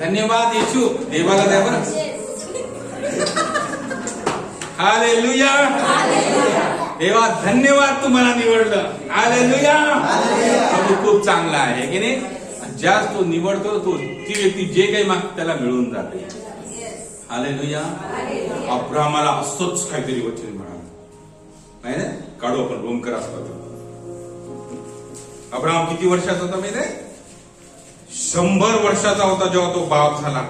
धन्यवाद येशू. देवाला द्या बरं. हालेलुया. देवा धन्यवाद, तुम्हाला निवडलं. हालेलुया. प्रभू खूप चांगला आहे की नाही? ज्यास तो निवडतो तो ती व्यक्ती जे काही मागते त्याला मिळून जाते. हालेलुया. अब्राहमाला असंच काहीतरी वचन मिळालं नाही ना. काढू आपण रोमकर असतो. अब्राहम किती वर्षाचा होता माहिती आहे? 100 वर्षाचा होता जेव्हा तो बाप झाला.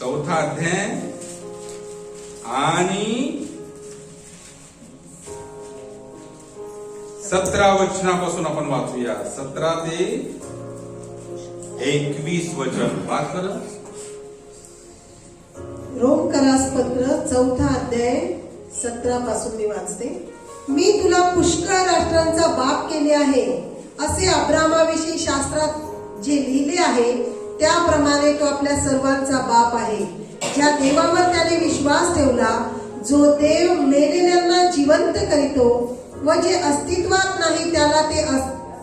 4था अध्याय आणि 17 वचनापासून आपण वाचूया. 17 ते 21 वचन वाच बरं. रोमकरास पत्र 4था अध्याय 17 पासून मी वाचते. मी तुला पुष्कळ राष्ट्रांचा बाप केले आहे असे अब्रामाविषयी शास्त्रात जे लिहिले आहे त्याप्रमाणे तो आपल्या सर्वांचा बाप आहे. ज्या देवावर त्याने विश्वास ठेवला, जो देव मेलेल्यांना जिवंत करीतो व जे अस्तित्वात नाही त्याला ते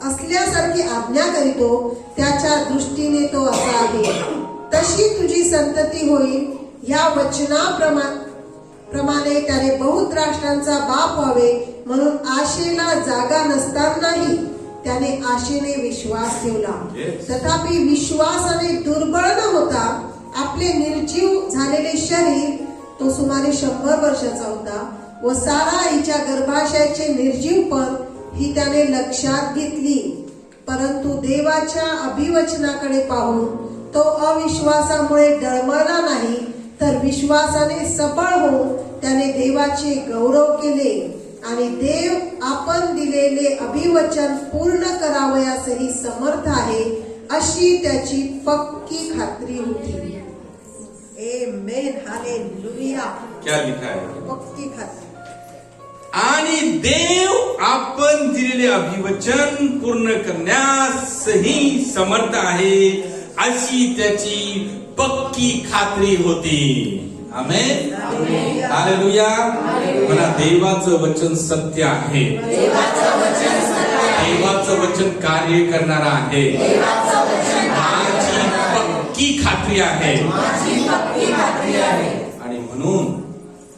असल्यासारखी आज्ञा करीतो, त्याच्या दृष्टीने तो असा आहे. तशी तुझी संतती होईल. या वचनाप्रमाणे त्याने बहुत राष्ट्रांचा बाप व्हावे म्हणून आशेला जागा नसतानाही त्याने आशेने विश्वास ठेवला. तथापि विश्वासाने दुर्बळ न होता आपले निर्जीव झालेले शरीर, तो सुमारे 100 वर्षाचा होता, व सारा हिच्या गर्भाशयाचे निर्जीवपण ही त्याने लक्षात घेतली. परंतु देवाच्या अभिवचनाकडे पाहून तो अविश्वासामुळे डळमळला नाही, तर विश्वासाने सबळ होऊन त्याने देवाचे गौरव केले आणि देव आपण दिलेले अभिवचन पूर्ण करावयासही समर्थ आहे अशी त्याची पक्की खात्री होती. आमेन. हालेलुया. क्या लिखा है? पक्की खात्री. आणि देव आपण दिलेले अभिवचन पूर्ण करण्यासही समर्थ आहे अशी त्याची पक्की खात्री होती. आमेन. हालेलुया. मला देवाचं वचन सत्य आहे. देवाचं वचन कार्य करणारा आहे. माझी पक्की खात्री आहे. आणि म्हणून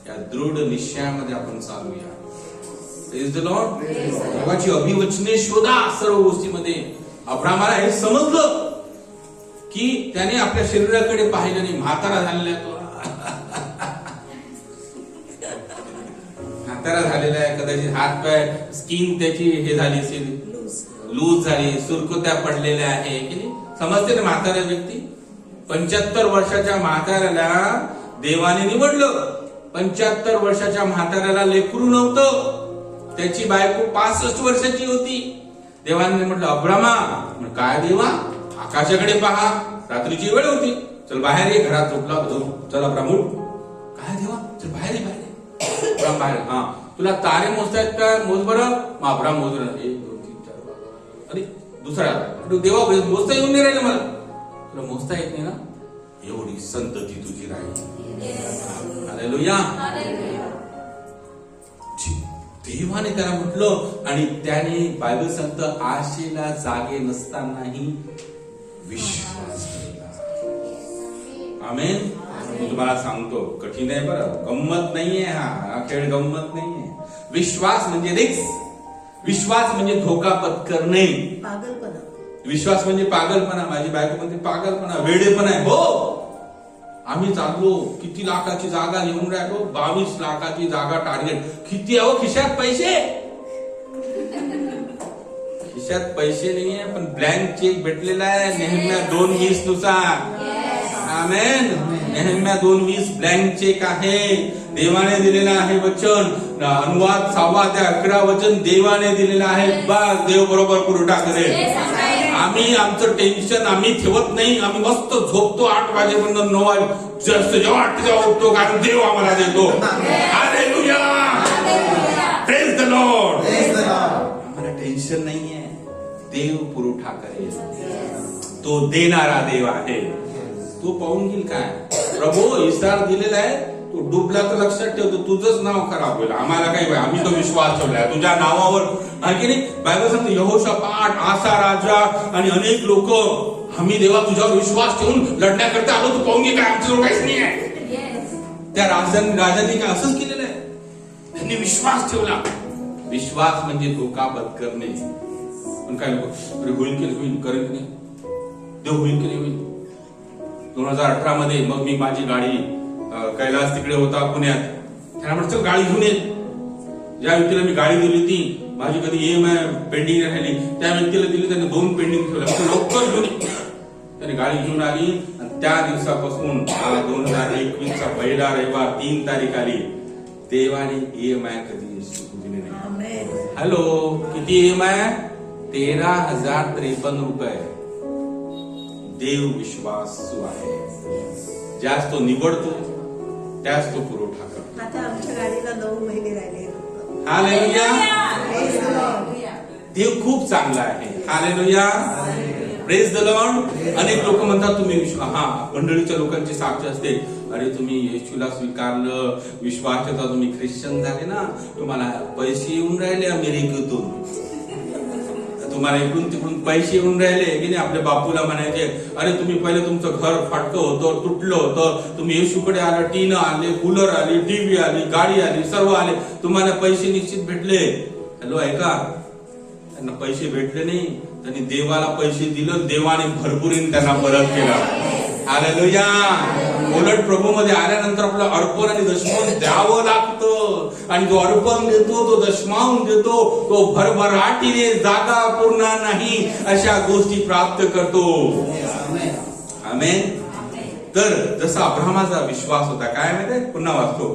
या दृढ निश्चयामध्ये आपण चालूया. Praise the Lord. देवाची अभिवचने शोधा सर्व गोष्टीमध्ये. अब्राहमाला हे समजलं की त्याने आपल्या शरीराकडे पाहिलं नाही. म्हातारा झालेला आहे तो. म्हातारा झालेला आहे. कदाचित हात पाय स्किन त्याची हे झाली असेल, लूज झाली, सुरकुत्या पडलेल्या आहे की नाही. समजते ना म्हातारा व्यक्ती. 75 वर्षाच्या म्हाताऱ्याला देवाने निवडलं. 75 वर्षाच्या म्हाताऱ्याला लेकरू नव्हतं. त्याची बायको 65 वर्षाची होती. देवाने म्हटलं अब्रामा, काय देवा, आकाशाकडे पहा, रात्रीची वेळ होती, चल बाहेर ये. घरात झोपला होता. चल अब्राम उठ. काय देवा, चल बाहेर ये, बाहेर ये. अब्राम बाहेर. हा, तुला तारे मोजतायत का? मोज बरं. मग अब्राम मोज. 1 2 3 4. अरे दुसरा देवा मोजता येऊन नाही राहिलं मला. तुला मोजता येत नाही ना? एवढी संतती तुझी राहील. हालेलुया. देवाने त्याला म्हटलं आणि त्याने बायबल सांगतं आशेला जागे नसतानाही विश्वास केला. आमेन. मी तुम्हाला सांगतो कठीण आहे बरं, गंमत नाहीये. हा खेळ गंमत नाहीये. विश्वास म्हणजे रिस्क. विश्वास म्हणजे धोका पत्करणे. पागलपणा. विश्वास म्हणजे पागलपणा. माझी बायको म्हणते पागलपणा, वेडेपणा आहे. हो, आम्ही चाललो, किती लाखाची जागा लिहून राहिलो, 22 लाखाची जागा टार्गेट. किती अहो खिशात पैसे? खिशात पैसे नाहीये पण ब्लँक चेक भेटलेला आहे नेहम्या 2:20 नुसार. आमेन. नेहम्या 2:20 ब्लँक चेक आहे. देवाने दिलेला आहे वचन. अनुवाद 6 ते 11 वचन देवाने दिलेलं आहे. बस देव बरोबर पुरवठा करेल. आम्ही आमचं टेन्शन आम्ही ठेवत नाही. आम्ही मस्त झोपतो 8 वाजेपर्यंत 9 वाजे जेव्हा वाटतं तेव्हा उठतो, कारण देव आम्हाला देतो. हालेलुया. Praise the Lord. आम्हाला टेन्शन नाहीये. देव पुरवठा करेल. तो देणारा देव आहे. तू पाहून घेईल काय प्रभू इस्रार दिलेला आहे. तू डुबला तर लक्षात ठेवतो, तुझंच नाव खराब होईल. आम्हाला काही, आम्ही तो विश्वास ठेवलाय तुझ्या नावावर. आणखी नाही बायबल सांगते यहोशापाट, आसा राजा आणि अनेक लोक आम्ही देवा तुझ्यावर विश्वास ठेवून लढण्याकरता आलो. तू पाहून घे काय आमच्याजवळ काहीच नाही आहे. त्या राजांनी काय असंच केलेलं आहे. त्यांनी विश्वास ठेवला. विश्वास म्हणजे धोका पत्करणे. पण काय लोक अरे होईल की नाही, होईल करेल की नाही, देव होईल की नाही होईल. 2018 मध्ये मग मी माझी गाडी कैलास तिकडे होता पुण्यात, त्याला म्हटलं गाडी घेऊन ये. ज्या व्यक्तीला मी गाडी दिली होती, माझी कधी EMI पेंडिंग राहिली, त्या व्यक्तीला दिली, त्याने 2 पेंडिंग ठेवल्या, लवकर घेऊन ये. त्याने गाडी घेऊन आली आणि त्या दिवसापासून 2021चा पहिला रविवार 3 तारीख आली, देवाने EMI कधी दिली नाही. हॅलो, किती EMI? 13,053 रुपये. देव विश्वासू आहे, ज्यास तो निवडतो त्यास तो पुरवठा करतो. आता आमच्या गाडीला 9 महिने राहिले. हालेलुया. देव खूप चांगला आहे. हालेलुया. Praise the Lord. अनेक लोक म्हणतात तुम्ही मंडळीच्या लोकांची साक्ष असते, अरे तुम्ही येशूला स्वीकारलं, विश्वास ठेवता, तुम्ही ख्रिश्चन झाले ना, तुम्हाला पैसे येऊन राहिले अमेरिकेतून, तुम्हाला इकडून तिकडून पैसे येऊन राहिले की नाही. आपल्या बापूला म्हणायचे, अरे तुम्ही पहिले तुमचं घर फाटकं होतं, तुटलं होतं, तुम्ही येशूकडे आलं, टीन आले, कूलर आली, टीव्ही आली, गाडी आली, सर्व आले, तुम्हाला पैसे निश्चित भेटले. हॅलो, ऐका, त्यांना पैसे भेटले नाही, त्यांनी देवाला पैसे दिलं, देवाने भरपुरीने त्यांना परत केलं. हालेलुया. उलट प्रभूमध्ये आल्यानंतर आपलं अर्पण आणि दशमांश द्यावं लागतं, आणि जो अर्पण देतो, तो दशमांश देतो, तो भरभराटीने जागा पूर्ण नाही अशा गोष्टी प्राप्त करतो. आमेन. तर जसा अब्राहमाचा विश्वास होता, काय माहिती, पुन्हा वाचतो,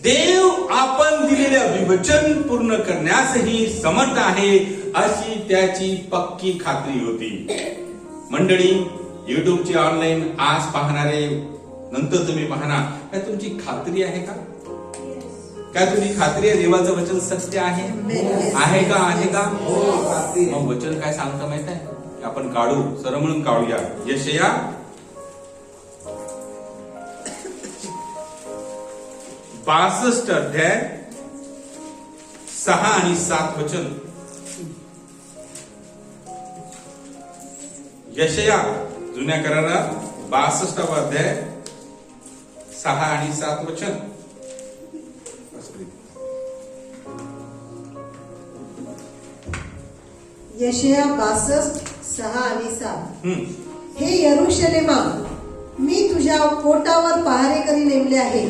देव आपण दिलेले अभिवचन पूर्ण करण्यासही समर्थ आहे अशी त्याची पक्की खात्री होती. मंडळी, युट्यूबची ऑनलाईन आज पाहणारे, नंतर तुम्ही पाहणार, काय तुमची खात्री आहे का? काय तुमची खात्री आहे देवाचं वचन सत्य आहे? आहे का? आहे का? मग वचन काय सांगतं माहित आहे? आपण काढू, सरळ म्हणून काढूया. यशया 62 अध्याय 6 आणि 7 वचन. यशया जुन्या करारात 62 अध्याय 6 आणि 7 वचन. यशया 62, 6 आणि 7. हे यरूशलेमा, मी तुझ्या पोटावर पहारेकरी नेमले आहे,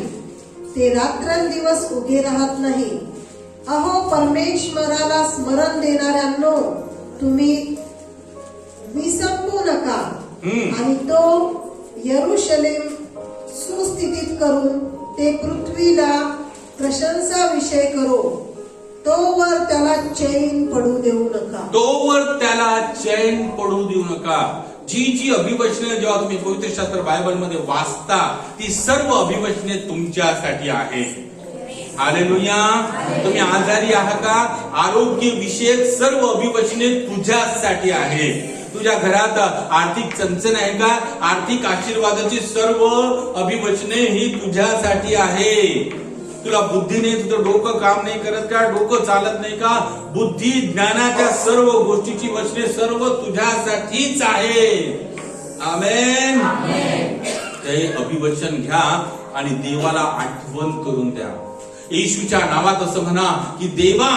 ते रात्रंदिवस उभे राहत नाही. अहो परमेश्वराला स्मरण देणाऱ्यांनो, तुम्ही विसंपू नका, आणि तो यरूशलेम सुस्थितीत करून ते पृथ्वीला प्रशंसा विषय करो, तोवर त्याला चैन पडू देऊ नका. तोवर त्याला चैन पडू देऊ नका. जी जी अभिवचने जेव्हा तुम्ही पवित्र शास्त्र बायबलमध्ये वाचता, ती सर्व अभिवचने तुमच्यासाठी आहे. हालेलुया. तुम्ही आजारी आहात का? आरोग्य विषयक सर्व अभिवचने तुझ्यासाठी आहे. तुझ्या घरात आर्थिक चणचण आहे का? आर्थिक आशीर्वादाची सर्व अभिवचने ही तुझ्यासाठी आहे. तुला बुद्धीने तुझं डोकं काम नाही करत का? डोकं चालत नाही का? बुद्धी ज्ञानाच्या सर्व गोष्टीची वचने सर्व तुझ्यासाठीच आहे. आमेन. ते अभिवचन घ्या आणि देवाला आठवण करून द्या. येशूच्या नावात असं म्हणा की देवा,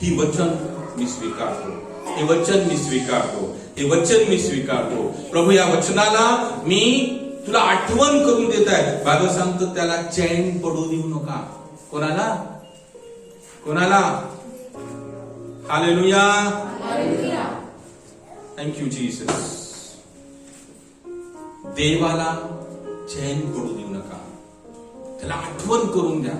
ही वचन मी स्वीकारतो, हे वचन मी स्वीकारतो, हे वचन मी स्वीकारतो. प्रभू, या वचनाला मी तुला आठवण करून देत आहे. बायबल सांगतो त्याला चैन पडू देऊ नका. कोणाला? कोणाला? हालेलुया. Thank you Jesus. देवाला चैन पडू देऊ नका. त्याला आठवण करून द्या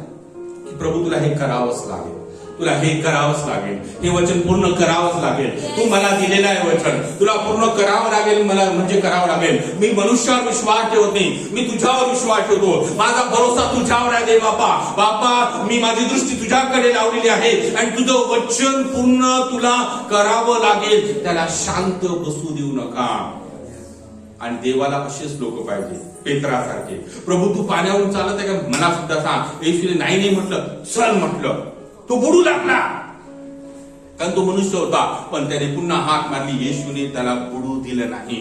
की प्रभू तुला हे करावंच लागेल, तुला हे करावंच लागेल, हे वचन पूर्ण करावंच लागेल. तू मला दिलेलं आहे वचन, तुला पूर्ण करावं लागेल. मला म्हणजे करावं लागेल. मी मनुष्यावर विश्वास ठेवत नाही, मी तुझ्यावर विश्वास ठेवतो. माझा भरोसा तुझ्यावर आहे. दे बापा, बापा, मी माझी दृष्टी तुझ्याकडे लावलेली आहे आणि तुझं वचन पूर्ण तुला करावं लागेल. त्याला शांत बसू देऊ नका. आणि देवाला असेच लोक पाहिजे, पेत्रासारखे. प्रभू तू पाण्यावरून चालत आहे का? मला सुद्धा सांग. येशूने नाही नाही म्हटलं, चल म्हटलं, तो बुडू लागला. कारण तो मनुष्य होता, पण त्याने पुन्हा हाक मारली. येशूने त्याला बुडू दिलं नाही.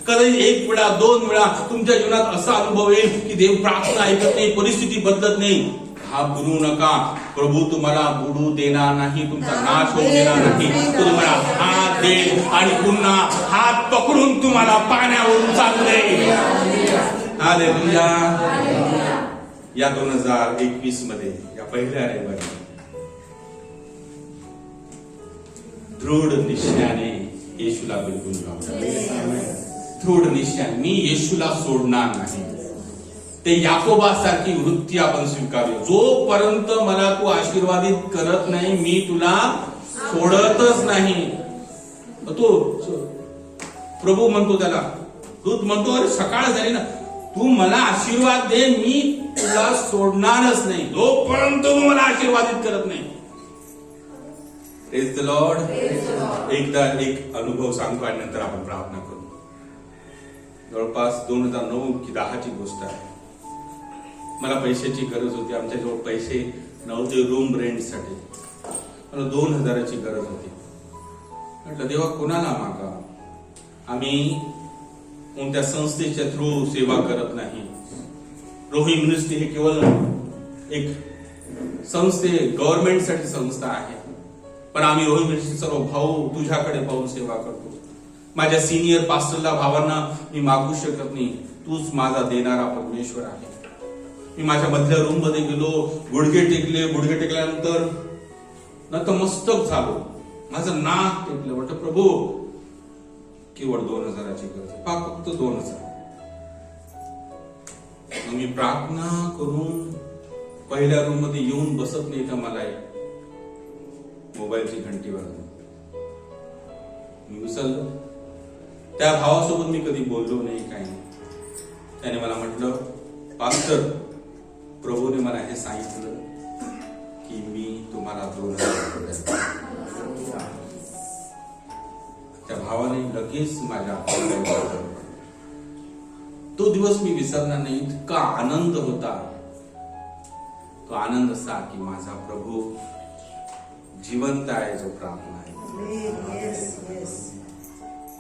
कधी 1 वेळा 2 वेळा तुमच्या जीवनात असा अनुभव येईल की देव प्रार्थना ऐकत नाही, परिस्थिती बदलत नाही. घाबरू नका. प्रभू तुम्हाला बुडू देणार नाही, तुमचा नाश होऊ देणार नाही. तो तुम्हाला हात देईल आणि पुन्हा हात पकडून तुम्हाला पाण्यावरून चालवेल. हालेलुया. या 2021 मध्ये या पहिल्या रविवारी दृढ निश्चयाने येशूला बिलकुल लावू. दृढ निश्चयाने मी येशूला सोडणार नाही. ते याकोबासारखी वृत्ती आपण स्वीकारली. जोपर्यंत मला तू आशीर्वादित करत नाही मी तुला सोडतच नाही. तो प्रभू म्हणतो त्याला, दूत म्हणतो अरे सकाळ झाली ना, तू मला आशीर्वाद दे, मी तुला सोडणारच नाही जोपर्यंत तू मला आशीर्वादित करत नाही. Praise the Lord. एकदा एक अनुभव सांगतो आणि नंतर आपण प्रार्थना करू. जवळपास 2009 की 10 ची गोष्ट आहे. मला पैशाची गरज होती. आमच्याजवळ पैसे नव्हते रूम रेंटसाठी. मला 2000ची गरज होती. म्हटलं देवा कोणाला मागा. आम्ही कोणत्या संस्थेच्या थ्रू सेवा करत नाही. रोही मिनिस्ट्री हे केवळ एक गव्हर्नमेंटसाठी संस्था आहे. पण आम्ही रोही मिनिस्ट्री सर्व भाऊ तुझ्याकडे पाहून सेवा करतो. माझ्या सिनियर पास्टरला भावांना मी मागू शकत नाही. तूच माझा देणारा परमेश्वर आहे. मी माझ्या मधल्या रूम मध्ये गेलो, गुडघे टेकले. गुडघे टेकल्यानंतर नतमस्तक झालो. माझं नाक टेकलं. म्हटलं प्रभू केवळ 2000ची गरज आहे, फक्त 2000. मग मी प्रार्थना करून पहिल्या रूम मध्ये येऊन बसत नाही तर मला मोबाईलची घंटी वाजली. मी विसरलो. त्या भावासोबत मी कधी बोललो नाही, काही नाही. त्याने मला म्हटलं पास्टर प्रभूने मला हे सांगितलं की मी तुम्हाला 2000. त्या भावाने लगेच माझ्या तो दिवस मी विसरणार नाही. इतका आनंद होता. तो आनंद असा की माझा प्रभू जिवंत आहे, जो प्रार्थना आहे.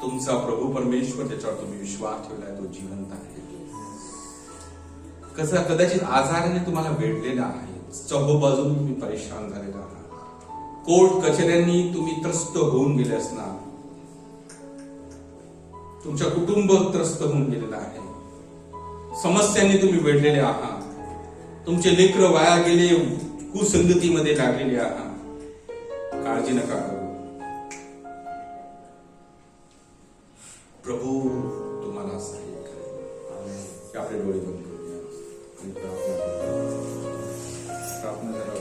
तुमचा प्रभू परमेश्वर ज्याच्यावर तुम्ही विश्वास ठेवलाय तो जिवंत आहे. कदाचित आजाराने तुम्हाला वेढलेला आहे. चहूबाजून तुम्ही परेशान झालेला आहात. कोर्ट कचेऱ्यांनी तुम्ही त्रस्त होऊन गेले असणार. तुमच्या कुटुंब त्रस्त होऊन गेलेलं आहे. समस्यांनी तुम्ही वेढलेले आहात. तुमचे लेकरं वाया गेले, कुसंगतीमध्ये लागलेले आहात. काळजी नका करू. प्रभू तुम्हाला सहाय्य करेल. आपले डोळे बंद करूया आणि प्रार्थना करूया. प्रार्थना करा.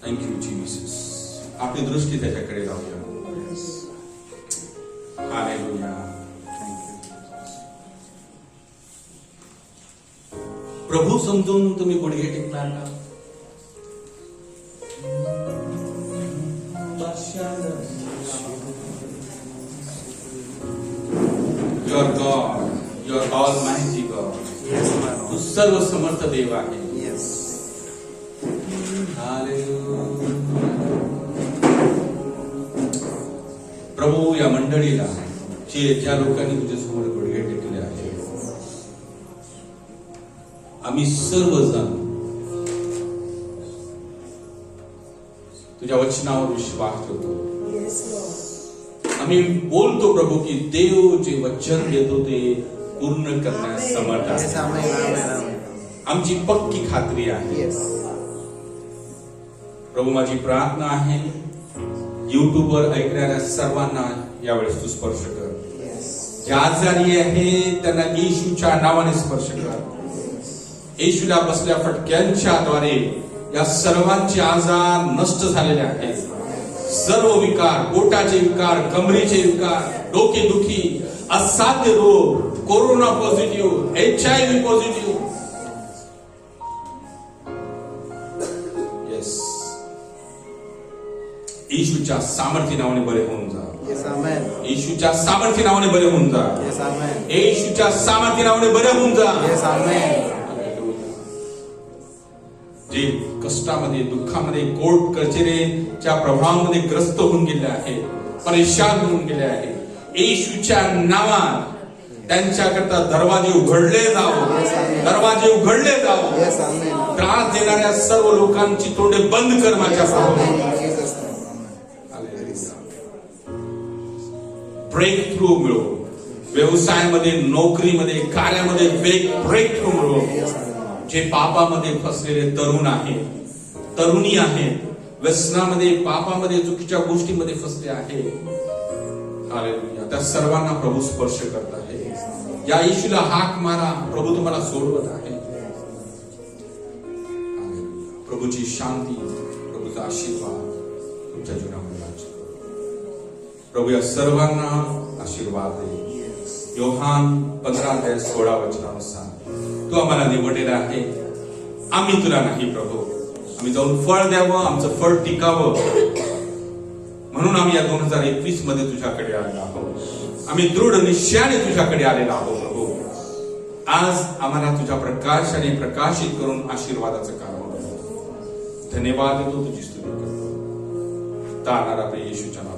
Thank you Jesus. आपली दृष्टी त्याच्याकडे लावूया. हालेलुया. प्रभू समजून तुम्ही गुडघे टेकणार का? Your God, your Almighty God. Yes, my Tu Lord. सर्व समर्थ देव आहे. Yes. हालेलुया. प्रभू या मंडळीला ज्या लोकांनी तुझ्या समोर गुडघे टेकले आहे, आम्ही सर्वजण तुझ्या वचनावर विश्वास ठेवतो. आम्ही बोलतो प्रभू की देव जे वचन देतो ते पूर्ण करण्यास समर्थ Yes, आहे. amen, amen, amen. आमची पक्की खात्री आहे. Yes. प्रभू माझी प्रार्थना आहे युट्यूबवर ऐकणाऱ्या सर्वांना यावेळेस तू स्पर्श कर. Yes. जे आजारी आहे त्यांना येशूच्या नावाने स्पर्श कर. येशूला बसल्या फटक्यांच्या द्वारे या सर्वांचे आजार नष्ट झालेले आहेत. सर्व विकार, पोटाचे विकार, कमरेचे विकार, डोकेदुखी, असाध्य रोग, कोरोना पॉझिटिव्ह, HIV पॉझिटिव्ह, येस, येशूच्या सामर्थ्य नावाने बरे होऊन जा. Yes, amen. येशूच्या सामर्थ्य नावाने बरे होऊन जा. Yes, amen. येशूच्या सामर्थ्य नावाने बरे होऊन जा. Yes, amen. जे कष्टामध्ये, दुःखामध्ये, कोर्ट कचेरीच्या प्रभावामध्ये ग्रस्त होऊन गेले आहेत, परेशान होऊन गेले आहेत, येशूच्या नावात त्यांच्याकरता दरवाजे उघडले जावो, दरवाजे उघडले जावो. Yes, amen. त्रास देणाऱ्या सर्व लोकांची तोंडे बंद कर माझ्या प्रभू. Jesus' name. ब्रेक थ्रू मिळो, व्यवसायामध्ये, नोकरीमध्ये, कार्यामध्ये ब्रेक थ्रू मिळो. जे पापामध्ये फसलेले तरुण आहेत, तरुणी आहेत, व्यसनामध्ये, पापामध्ये, चुकीच्या गोष्टीमध्ये फसले आहेत, हालेलुया, त्या सर्वांना प्रभू स्पर्श करत आहे. या येशूला हाक मारा, प्रभू तुम्हाला सोडवत आहे. हालेलुया. प्रभूची शांती, प्रभूचा आशीर्वाद तुमच्या जीवनामध्ये राज्य करो. प्रभू या सर्वांना आशीर्वाद दे. योहान 15:16 तू आम्हाला निवडलेला आहे, आम्ही तुला नाही प्रभू. आम्ही जाऊन फळ द्यावं, आमचं फळ टिकावं, म्हणून आम्ही या 2021 मध्ये तुझ्याकडे आलेलो आहोत. आम्ही दृढ निश्चयाने तुझ्याकडे आलेलो आहोत प्रभू. आज आम्हाला तुझ्या प्रकाशाने प्रकाशित करून आशीर्वादाचं कारण बनव. धन्यवाद देतो, तुझी स्तुती करतो. तारणारा येशूच्या नावात.